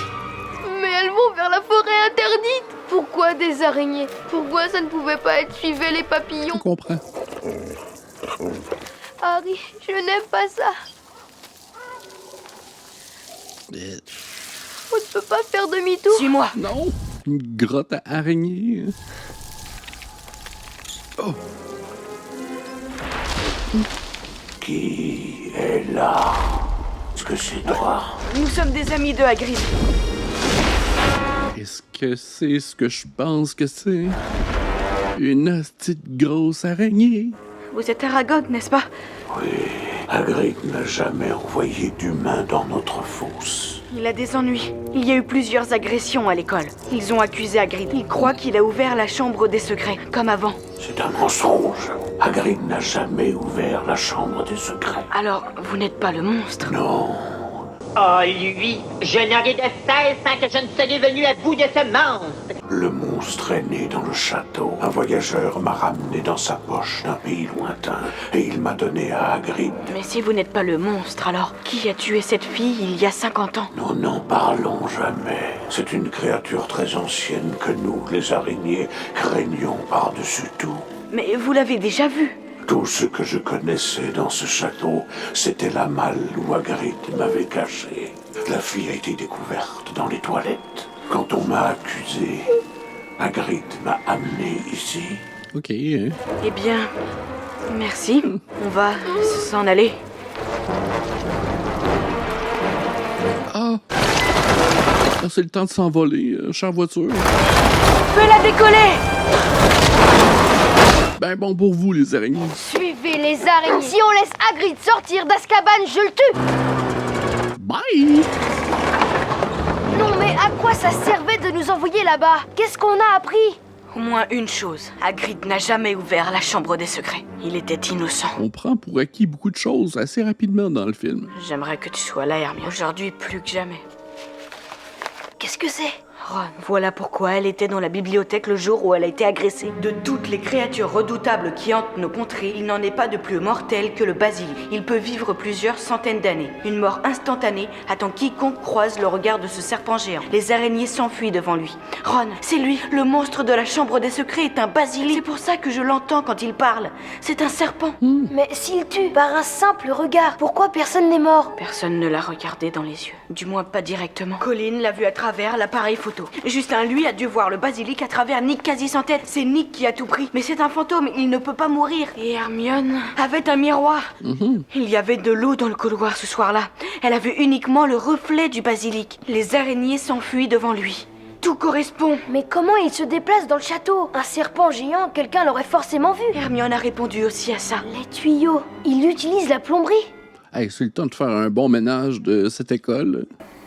Mais elles vont vers la forêt interdite. Pourquoi des araignées? Pourquoi ça ne pouvait pas être suivez les papillons? Je comprends. Harry, je n'aime pas ça. On ne peut pas faire demi-tour. Suis-moi. Non. Une grotte à araignées. Oh. Qui est là? Est-ce que c'est toi? Nous sommes des amis de Hagrid. Est-ce que c'est ce que je pense que c'est? Une petite grosse araignée. Vous êtes Aragog, n'est-ce pas? Oui, Hagrid n'a jamais envoyé d'humains dans notre fosse. Il a des ennuis. Il y a eu plusieurs agressions à l'école. Ils ont accusé Hagrid. Ils croient qu'il a ouvert la chambre des secrets, comme avant. C'est un mensonge. Hagrid n'a jamais ouvert la chambre des secrets. Alors, vous n'êtes pas le monstre? Non. Oh, lui, je n'ai rien de cesse sans que je ne serais venu à bout de ce monstre. Le monstre est né dans le château. Un voyageur m'a ramené dans sa poche d'un pays lointain et il m'a donné à Hagrid. Mais si vous n'êtes pas le monstre, alors qui a tué cette fille il y a 50 ans? Nous n'en parlons jamais. C'est une créature très ancienne que nous, les araignées, craignons par-dessus tout. Mais vous l'avez déjà vue. Tout ce que je connaissais dans ce château, c'était la malle où Hagrid m'avait caché. La fille a été découverte dans les toilettes. Quand on m'a accusé, Hagrid m'a amené ici. Ok. Hein. Eh bien, merci. On va s'en aller. Ah! Ah, c'est le temps de s'envoler, chère voiture. Fais-la décoller! Ben bon pour vous, les araignées. Suivez les araignées. Si on laisse Hagrid sortir d'Azkaban, je le tue. Bye! Non mais à quoi ça servait de nous envoyer là-bas? Qu'est-ce qu'on a appris? Au moins une chose, Hagrid n'a jamais ouvert la chambre des secrets. Il était innocent. On prend pour acquis beaucoup de choses assez rapidement dans le film. J'aimerais que tu sois là, Hermione. Aujourd'hui, plus que jamais. Qu'est-ce que c'est? Ron, voilà pourquoi elle était dans la bibliothèque le jour où elle a été agressée. De toutes les créatures redoutables qui hantent nos contrées, il n'en est pas de plus mortel que le basilic. Il peut vivre plusieurs centaines d'années. Une mort instantanée attend quiconque croise le regard de ce serpent géant. Les araignées s'enfuient devant lui. Ron, c'est lui. Le monstre de la chambre des secrets est un basilic. C'est pour ça que je l'entends quand il parle. C'est un serpent. Mais s'il tue par un simple regard, pourquoi personne n'est mort? Personne ne l'a regardé dans les yeux. Du moins pas directement. Colin l'a vu à travers l'appareil photo. Justin, lui, a dû voir le basilic à travers Nick quasi sans tête. C'est Nick qui a tout pris. Mais c'est un fantôme, il ne peut pas mourir. Et Hermione avait un miroir. Il y avait de l'eau dans le couloir ce soir-là. Elle a vu uniquement le reflet du basilic. Les araignées s'enfuient devant lui. Tout correspond. Mais comment il se déplace dans le château? Un serpent géant, quelqu'un l'aurait forcément vu. Hermione a répondu aussi à ça. Les tuyaux, il utilise la plomberie. Hey, c'est le temps de faire un bon ménage de cette école.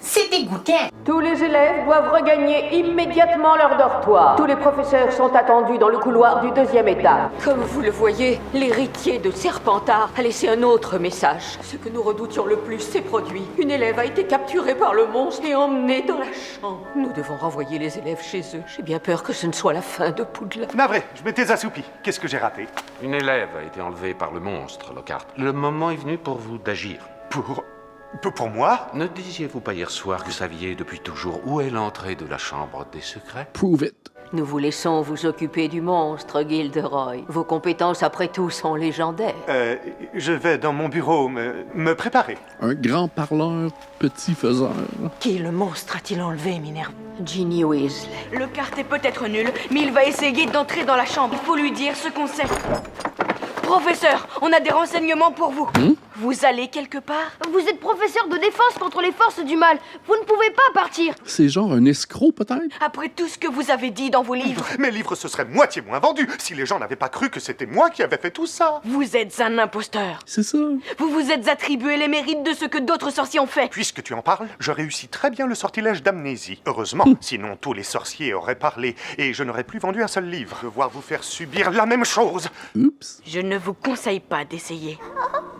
C'est dégoûtant. Tous les élèves doivent regagner immédiatement leur dortoir. Tous les professeurs sont attendus dans le couloir du 2e étage. Comme vous le voyez, l'héritier de Serpentard a laissé un autre message. Ce que nous redoutions le plus s'est produit. Une élève a été capturée par le monstre et emmenée dans la chambre. Nous devons renvoyer les élèves chez eux. J'ai bien peur que ce ne soit la fin de Poudlard. Navré, je m'étais assoupi. Qu'est-ce que j'ai raté? Une élève a été enlevée par le monstre, Lockhart. Le moment est venu pour vous d'agir. Pour moi? Ne disiez-vous pas hier soir que vous saviez depuis toujours où est l'entrée de la chambre des secrets? Prove it. Nous vous laissons vous occuper du monstre, Gilderoy. Vos compétences, après tout, sont légendaires. Je vais dans mon bureau me préparer. Un grand parleur, petit faiseur. Qui le monstre a-t-il enlevé, Minerve? Ginny Weasley. Le carte est peut-être nul, mais il va essayer d'entrer dans la chambre. Il faut lui dire ce qu'on sait. Professeur, on a des renseignements pour vous. Vous allez quelque part? Vous êtes professeur de défense contre les forces du mal. Vous ne pouvez pas partir. C'est genre un escroc, peut-être? Après tout ce que vous avez dit dans vos livres. Mes livres se seraient moitié moins vendus si les gens n'avaient pas cru que c'était moi qui avais fait tout ça. Vous êtes un imposteur. C'est ça. Vous vous êtes attribué les mérites de ce que d'autres sorciers ont fait. Puisque tu en parles, je réussis très bien le sortilège d'amnésie. Heureusement, sinon tous les sorciers auraient parlé et je n'aurais plus vendu un seul livre. Devoir vous faire subir la même chose. Oups. Je ne vous conseille pas d'essayer.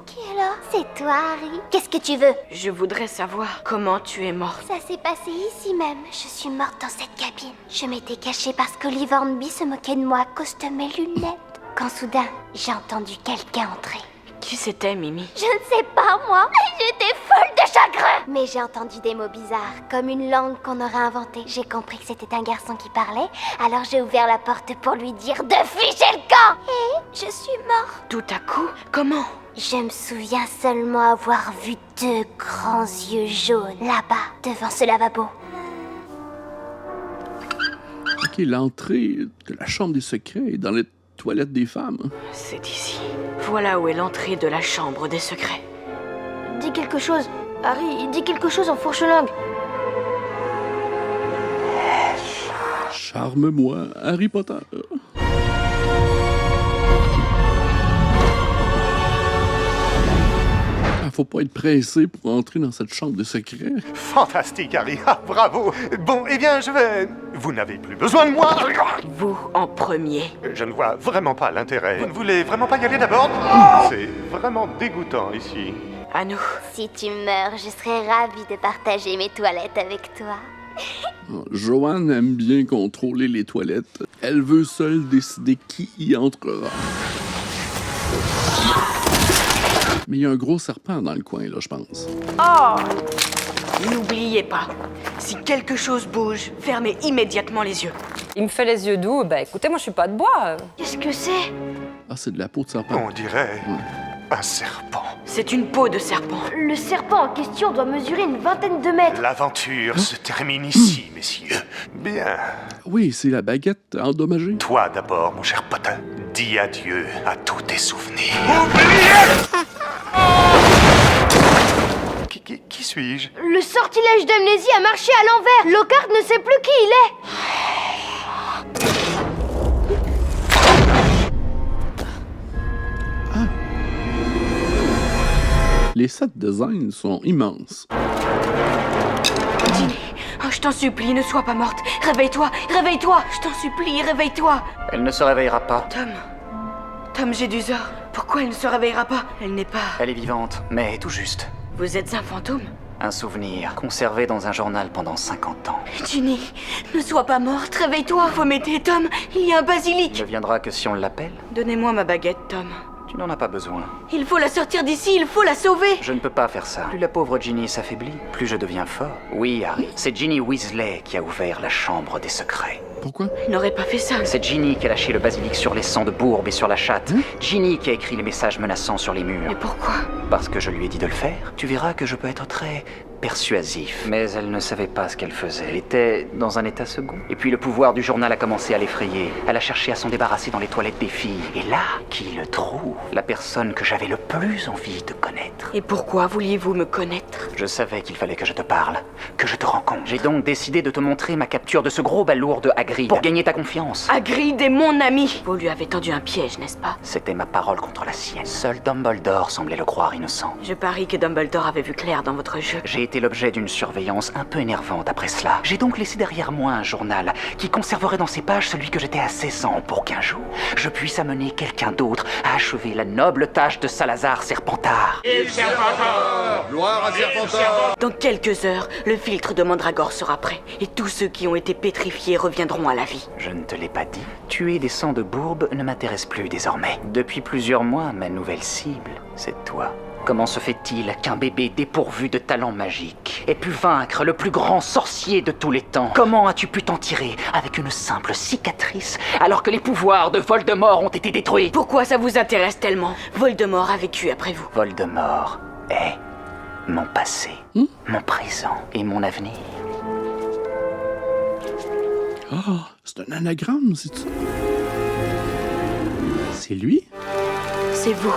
Qui est là? C'est toi, Harry. Qu'est-ce que tu veux? Je voudrais savoir comment tu es morte. Ça s'est passé ici même. Je suis morte dans cette cabine. Je m'étais cachée parce qu'Olive Hornby se moquait de moi à cause de mes lunettes. Quand soudain, j'ai entendu quelqu'un entrer. Qui c'était, Mimi? Je ne sais pas, moi. J'étais folle de chagrin. Mais j'ai entendu des mots bizarres, comme une langue qu'on aurait inventée. J'ai compris que c'était un garçon qui parlait, alors j'ai ouvert la porte pour lui dire de ficher le camp. Et je suis morte. Tout à coup? Comment? Je me souviens seulement avoir vu 2 grands yeux jaunes, là-bas, devant ce lavabo. Ok, l'entrée de la chambre des secrets est dans les toilettes des femmes. C'est ici. Voilà où est l'entrée de la chambre des secrets. Dis quelque chose. Harry, dis quelque chose en fourche-langue. Charme-moi, Harry Potter. Faut pas être pressé pour entrer dans cette chambre de secret. Fantastique, Harry. Ah, bravo. Bon, eh bien, je vais... Vous n'avez plus besoin de moi. Vous en premier. Je ne vois vraiment pas l'intérêt. Vous ne voulez vraiment pas y aller d'abord? C'est vraiment dégoûtant ici. À nous. Si tu meurs, je serai ravie de partager mes toilettes avec toi. Joanne aime bien contrôler les toilettes. Elle veut seule décider qui y entrera. Mais il y a un gros serpent dans le coin, là, je pense. Oh! N'oubliez pas, si quelque chose bouge, fermez immédiatement les yeux. Il me fait les yeux doux, bah écoutez, moi je suis pas de bois. Qu'est-ce que c'est? Ah, c'est de la peau de serpent. On dirait un serpent. C'est une peau de serpent. Le serpent en question doit mesurer une 20aine de mètres. L'aventure se termine ici, messieurs. Bien. Oui, c'est la baguette endommagée. Toi d'abord, mon cher Potter. Dis adieu à tous tes souvenirs. Qui suis-je? Le sortilège d'amnésie a marché à l'envers. Lockhart ne sait plus qui il est. Les set designs sont immenses. Ginny, oh, je t'en supplie, ne sois pas morte. Réveille-toi, réveille-toi. Je t'en supplie, réveille-toi. Elle ne se réveillera pas. Tom, j'ai du sort. Pourquoi elle ne se réveillera pas? Elle n'est pas... Elle est vivante, mais tout juste. Vous êtes un fantôme? Un souvenir, conservé dans un journal pendant 50 ans. Ginny, ne sois pas morte, réveille-toi. Faut m'aider, Tom. Il y a un basilic. Il ne viendra que si on l'appelle. Donnez-moi ma baguette, Tom. Tu n'en as pas besoin. Il faut la sortir d'ici, il faut la sauver. Je ne peux pas faire ça. Plus la pauvre Ginny s'affaiblit, plus je deviens fort. Oui, Harry, c'est Ginny Weasley qui a ouvert la chambre des secrets. Pourquoi? Il n'aurait pas fait ça. C'est Ginny qui a lâché le basilic sur les sangs de bourbe et sur la chatte. Ginny qui a écrit les messages menaçants sur les murs. Mais pourquoi? Parce que je lui ai dit de le faire. Tu verras que je peux être très persuasif. Mais elle ne savait pas ce qu'elle faisait. Elle était dans un état second. Et puis le pouvoir du journal a commencé à l'effrayer. Elle a cherché à s'en débarrasser dans les toilettes des filles. Et là, qui le trouve? La personne que j'avais le plus envie de connaître. Et pourquoi vouliez-vous me connaître? Je savais qu'il fallait que je te parle, que je te rencontre. J'ai donc décidé de te montrer ma capture de ce gros balourd de Hagrid pour gagner ta confiance. Hagrid est mon ami. Vous lui avez tendu un piège, n'est-ce pas? C'était ma parole contre la sienne. Seul Dumbledore semblait le croire innocent. Je parie que Dumbledore avait vu clair dans votre jeu. J'ai été l'objet d'une surveillance un peu énervante après cela. J'ai donc laissé derrière moi un journal qui conserverait dans ses pages celui que j'étais à 16 ans pour qu'un jour, je puisse amener quelqu'un d'autre à achever la noble tâche de Salazar Serpentard. Vive Serpentard! Gloire à Serpentard! Dans quelques heures, le filtre de Mandragore sera prêt et tous ceux qui ont été pétrifiés reviendront à la vie. Je ne te l'ai pas dit. Tuer des sangs de bourbe ne m'intéresse plus désormais. Depuis plusieurs mois, ma nouvelle cible, c'est toi. Comment se fait-il qu'un bébé dépourvu de talent magique ait pu vaincre le plus grand sorcier de tous les temps? Comment as-tu pu t'en tirer avec une simple cicatrice alors que les pouvoirs de Voldemort ont été détruits? Pourquoi ça vous intéresse tellement? Voldemort a vécu après vous. Voldemort est mon passé, mon présent et mon avenir. Ah, c'est un anagramme, c'est ça? C'est lui? C'est vous.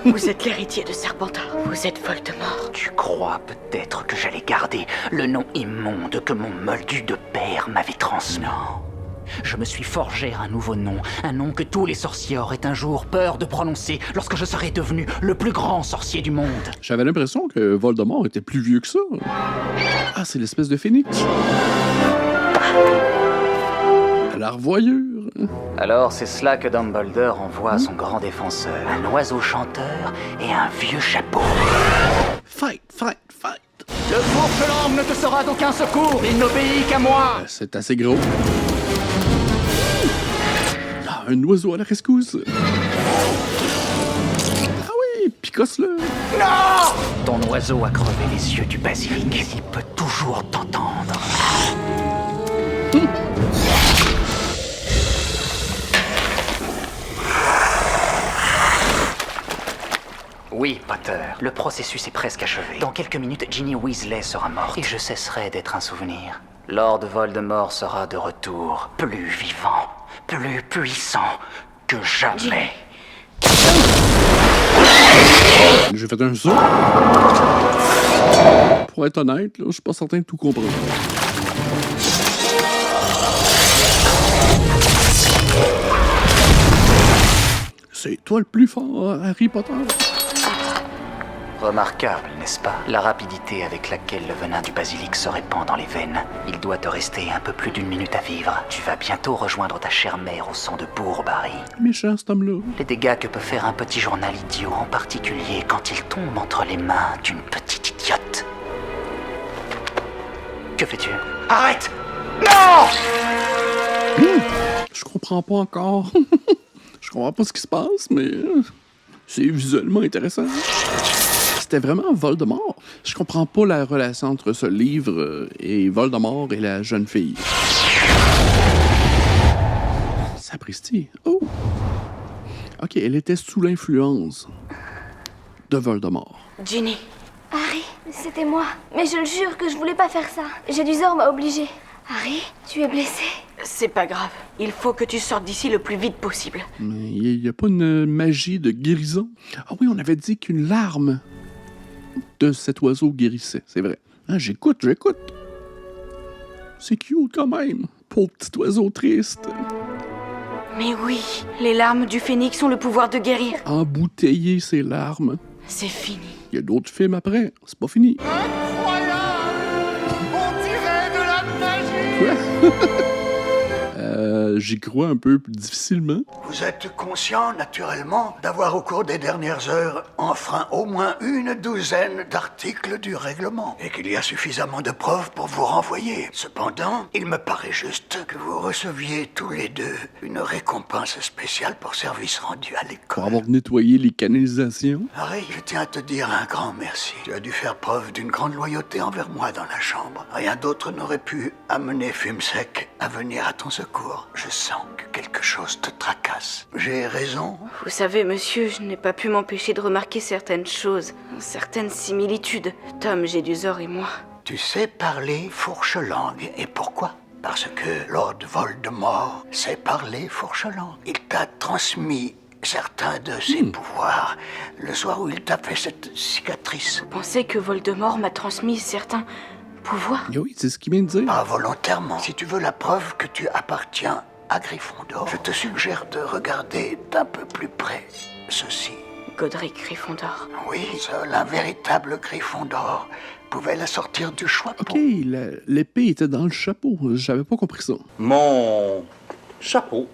Vous êtes l'héritier de Serpentard. Vous êtes Voldemort. Tu crois peut-être que j'allais garder le nom immonde que mon moldu de père m'avait transmis? Non. Je me suis forgé un nouveau nom, un nom que tous les sorciers auraient un jour peur de prononcer lorsque je serai devenu le plus grand sorcier du monde. J'avais l'impression que Voldemort était plus vieux que ça. Ah, c'est l'espèce de phénix. La revoyure. Alors c'est cela que Dumbledore envoie à son grand défenseur. Un oiseau chanteur et un vieux chapeau. Fight, fight, fight! Le fourche-langue ne te sera d'aucun secours, il n'obéit qu'à moi! C'est assez gros. Ah, un oiseau à la rescousse! Ah oui, picosse-le! Non! Ton oiseau a crevé les yeux du basilic. Il peut toujours t'entendre. Oui, Potter, le processus est presque achevé. Dans quelques minutes, Ginny Weasley sera morte et je cesserai d'être un souvenir. Lord Voldemort sera de retour, plus vivant, plus puissant que jamais. J'ai fait un saut. Pour être honnête, là, je suis pas certain de tout comprendre. C'est toi le plus fort, Harry Potter. Remarquable, n'est-ce pas? La rapidité avec laquelle le venin du basilic se répand dans les veines. Il doit te rester un peu plus d'1 minute à vivre. Tu vas bientôt rejoindre ta chère mère au sang de bourbe, Harry. Méchant, cet homme-là. Les dégâts que peut faire un petit journal idiot, en particulier quand il tombe entre les mains d'une petite idiote. Que fais-tu? Arrête! Non! Je comprends pas encore. Je comprends pas ce qui se passe, mais c'est visuellement intéressant. C'était vraiment Voldemort. Je comprends pas la relation entre ce livre et Voldemort et la jeune fille. Sapristi. Oh! Ok, elle était sous l'influence de Voldemort. Ginny. Harry, c'était moi. Mais je le jure que je voulais pas faire ça. Jedusor m'a obligé. Harry, tu es blessé? C'est pas grave. Il faut que tu sortes d'ici le plus vite possible. Mais il n'y a pas une magie de guérison? Ah oui, on avait dit qu'une larme de cet oiseau guérissait, c'est vrai. Ah, j'écoute. C'est cute quand même, pauvre petit oiseau triste. Mais oui, les larmes du phénix ont le pouvoir de guérir. Embouteiller ses larmes. C'est fini. Il y a d'autres films après, c'est pas fini. On dirait de la magie! Quoi? J'y crois un peu difficilement. Vous êtes conscient, naturellement, d'avoir au cours des dernières heures enfreint au moins une douzaine d'articles du règlement et qu'il y a suffisamment de preuves pour vous renvoyer. Cependant, il me paraît juste que vous receviez tous les deux une récompense spéciale pour service rendu à l'école. Pour avoir nettoyé les canalisations. Harry, je tiens à te dire un grand merci. Tu as dû faire preuve d'une grande loyauté envers moi dans la chambre. Rien d'autre n'aurait pu amener Fumsec à venir à ton secours. Je sens que quelque chose te tracasse. J'ai raison? Vous savez, monsieur, je n'ai pas pu m'empêcher de remarquer certaines choses, certaines similitudes. Tom, Jedusor et moi. Tu sais parler fourche-langue. Et pourquoi? Parce que Lord Voldemort sait parler fourche-langue. Il t'a transmis certains de ses pouvoirs le soir où il t'a fait cette cicatrice. Vous pensez que Voldemort m'a transmis certains pouvoirs? Oui, c'est ce qu'il vient de dire. Pas volontairement. Si tu veux la preuve que tu appartiens à Gryffondor, je te suggère de regarder d'un peu plus près ceci. Godric Gryffondor. Oui, seul un véritable Gryffondor pouvait la sortir du chapeau. Ok, l'épée était dans le chapeau. J'avais pas compris ça. Mon chapeau.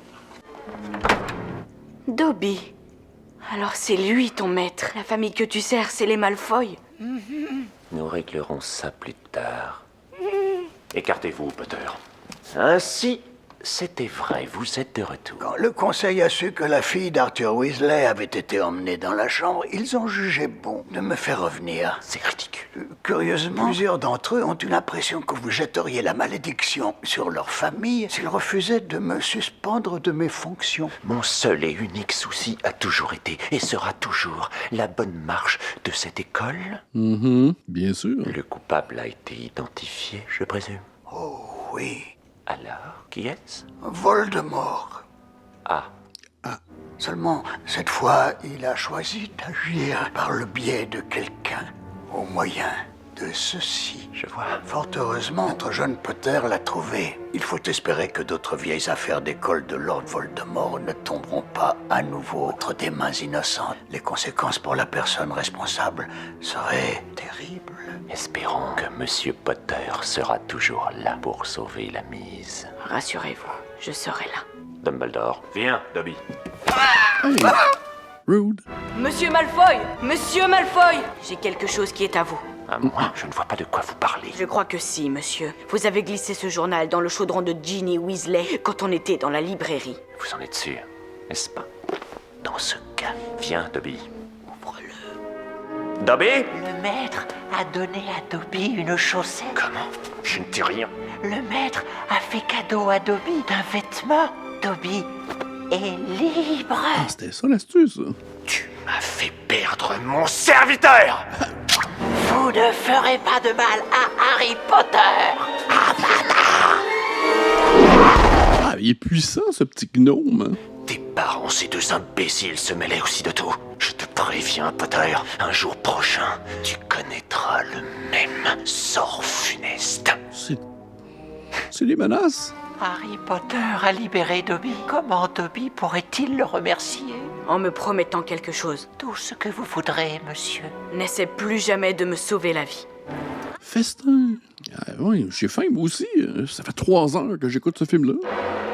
Dobby. Alors c'est lui ton maître. La famille que tu sers, c'est les Malfoy. Nous réglerons ça plus tard. Écartez-vous, Potter. Ainsi, c'était vrai, vous êtes de retour. Quand le conseil a su que la fille d'Arthur Weasley avait été emmenée dans la chambre, ils ont jugé bon de me faire revenir. C'est ridicule. Curieusement, plusieurs d'entre eux ont eu l'impression que vous jetteriez la malédiction sur leur famille s'ils refusaient de me suspendre de mes fonctions. Mon seul et unique souci a toujours été, et sera toujours, la bonne marche de cette école. Bien sûr. Le coupable a été identifié, je présume. Oh oui. Alors, qui est-ce? Voldemort. Ah. Seulement, cette fois, il a choisi d'agir par le biais de quelqu'un, au moyen de ceci. Je vois. Fort heureusement, notre jeune Potter l'a trouvé. Il faut espérer que d'autres vieilles affaires d'école de Lord Voldemort ne tomberont pas à nouveau entre des mains innocentes. Les conséquences pour la personne responsable seraient terribles. Espérons que Monsieur Potter sera toujours là pour sauver la mise. Rassurez-vous. je serai là. Dumbledore. Viens, Dobby. Hey. Rude. Monsieur Malfoy! Monsieur Malfoy! J'ai quelque chose qui est à vous. À moi, je ne vois pas de quoi vous parlez. Je crois que si, monsieur. Vous avez glissé ce journal dans le chaudron de Ginny Weasley quand on était dans la librairie. Vous en êtes sûr, n'est-ce pas? Dans ce cas, viens, Dobby. Ouvre-le. Dobby? Le maître a donné à Dobby une chaussette. Comment? Je ne dis rien. Le maître a fait cadeau à Dobby d'un vêtement. Dobby est libre. Ah, c'était ça l'astuce. Tu m'as fait perdre mon serviteur! Vous ne ferez pas de mal à Harry Potter. Ah, il est puissant, ce petit gnome. Tes parents, ces deux imbéciles, se mêlaient aussi de tout. Je te préviens, Potter, un jour prochain, tu connaîtras le même sort funeste. C'est des menaces. Harry Potter a libéré Dobby. Comment Dobby pourrait-il le remercier? En me promettant quelque chose. Tout ce que vous voudrez, monsieur. N'essaie plus jamais de me sauver la vie. Festin. Ah, oui, j'ai faim, moi aussi. Ça fait 3 heures que j'écoute ce film-là.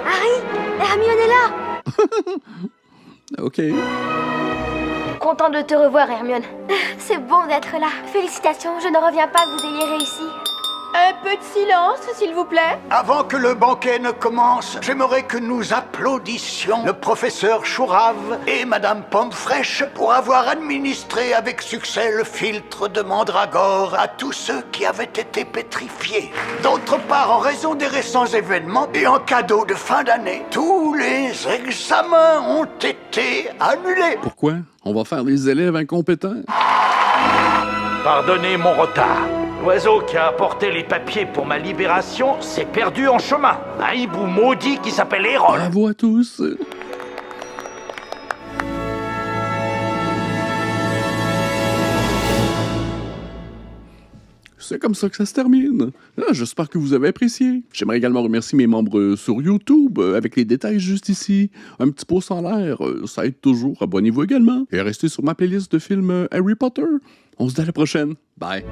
Harry, Hermione est là. OK. Content de te revoir, Hermione. C'est bon d'être là. Félicitations, je ne reviens pas que vous ayez réussi. Un peu de silence, s'il vous plaît. Avant que le banquet ne commence, j'aimerais que nous applaudissions le professeur Chourave et Madame Pomme-Fraîche pour avoir administré avec succès le filtre de Mandragore à tous ceux qui avaient été pétrifiés. D'autre part, en raison des récents événements et en cadeau de fin d'année, tous les examens ont été annulés. Pourquoi? On va faire des élèves incompétents. Pardonnez mon retard. L'oiseau qui a apporté les papiers pour ma libération s'est perdu en chemin. Un hibou maudit qui s'appelle Hérole. Bravo à tous. C'est comme ça que ça se termine. Ah, j'espère que vous avez apprécié. J'aimerais également remercier mes membres sur YouTube, avec les détails juste ici. Un petit pouce en l'air, ça aide toujours. Abonnez-vous également. Et restez sur ma playlist de films Harry Potter. On se dit à la prochaine. Bye.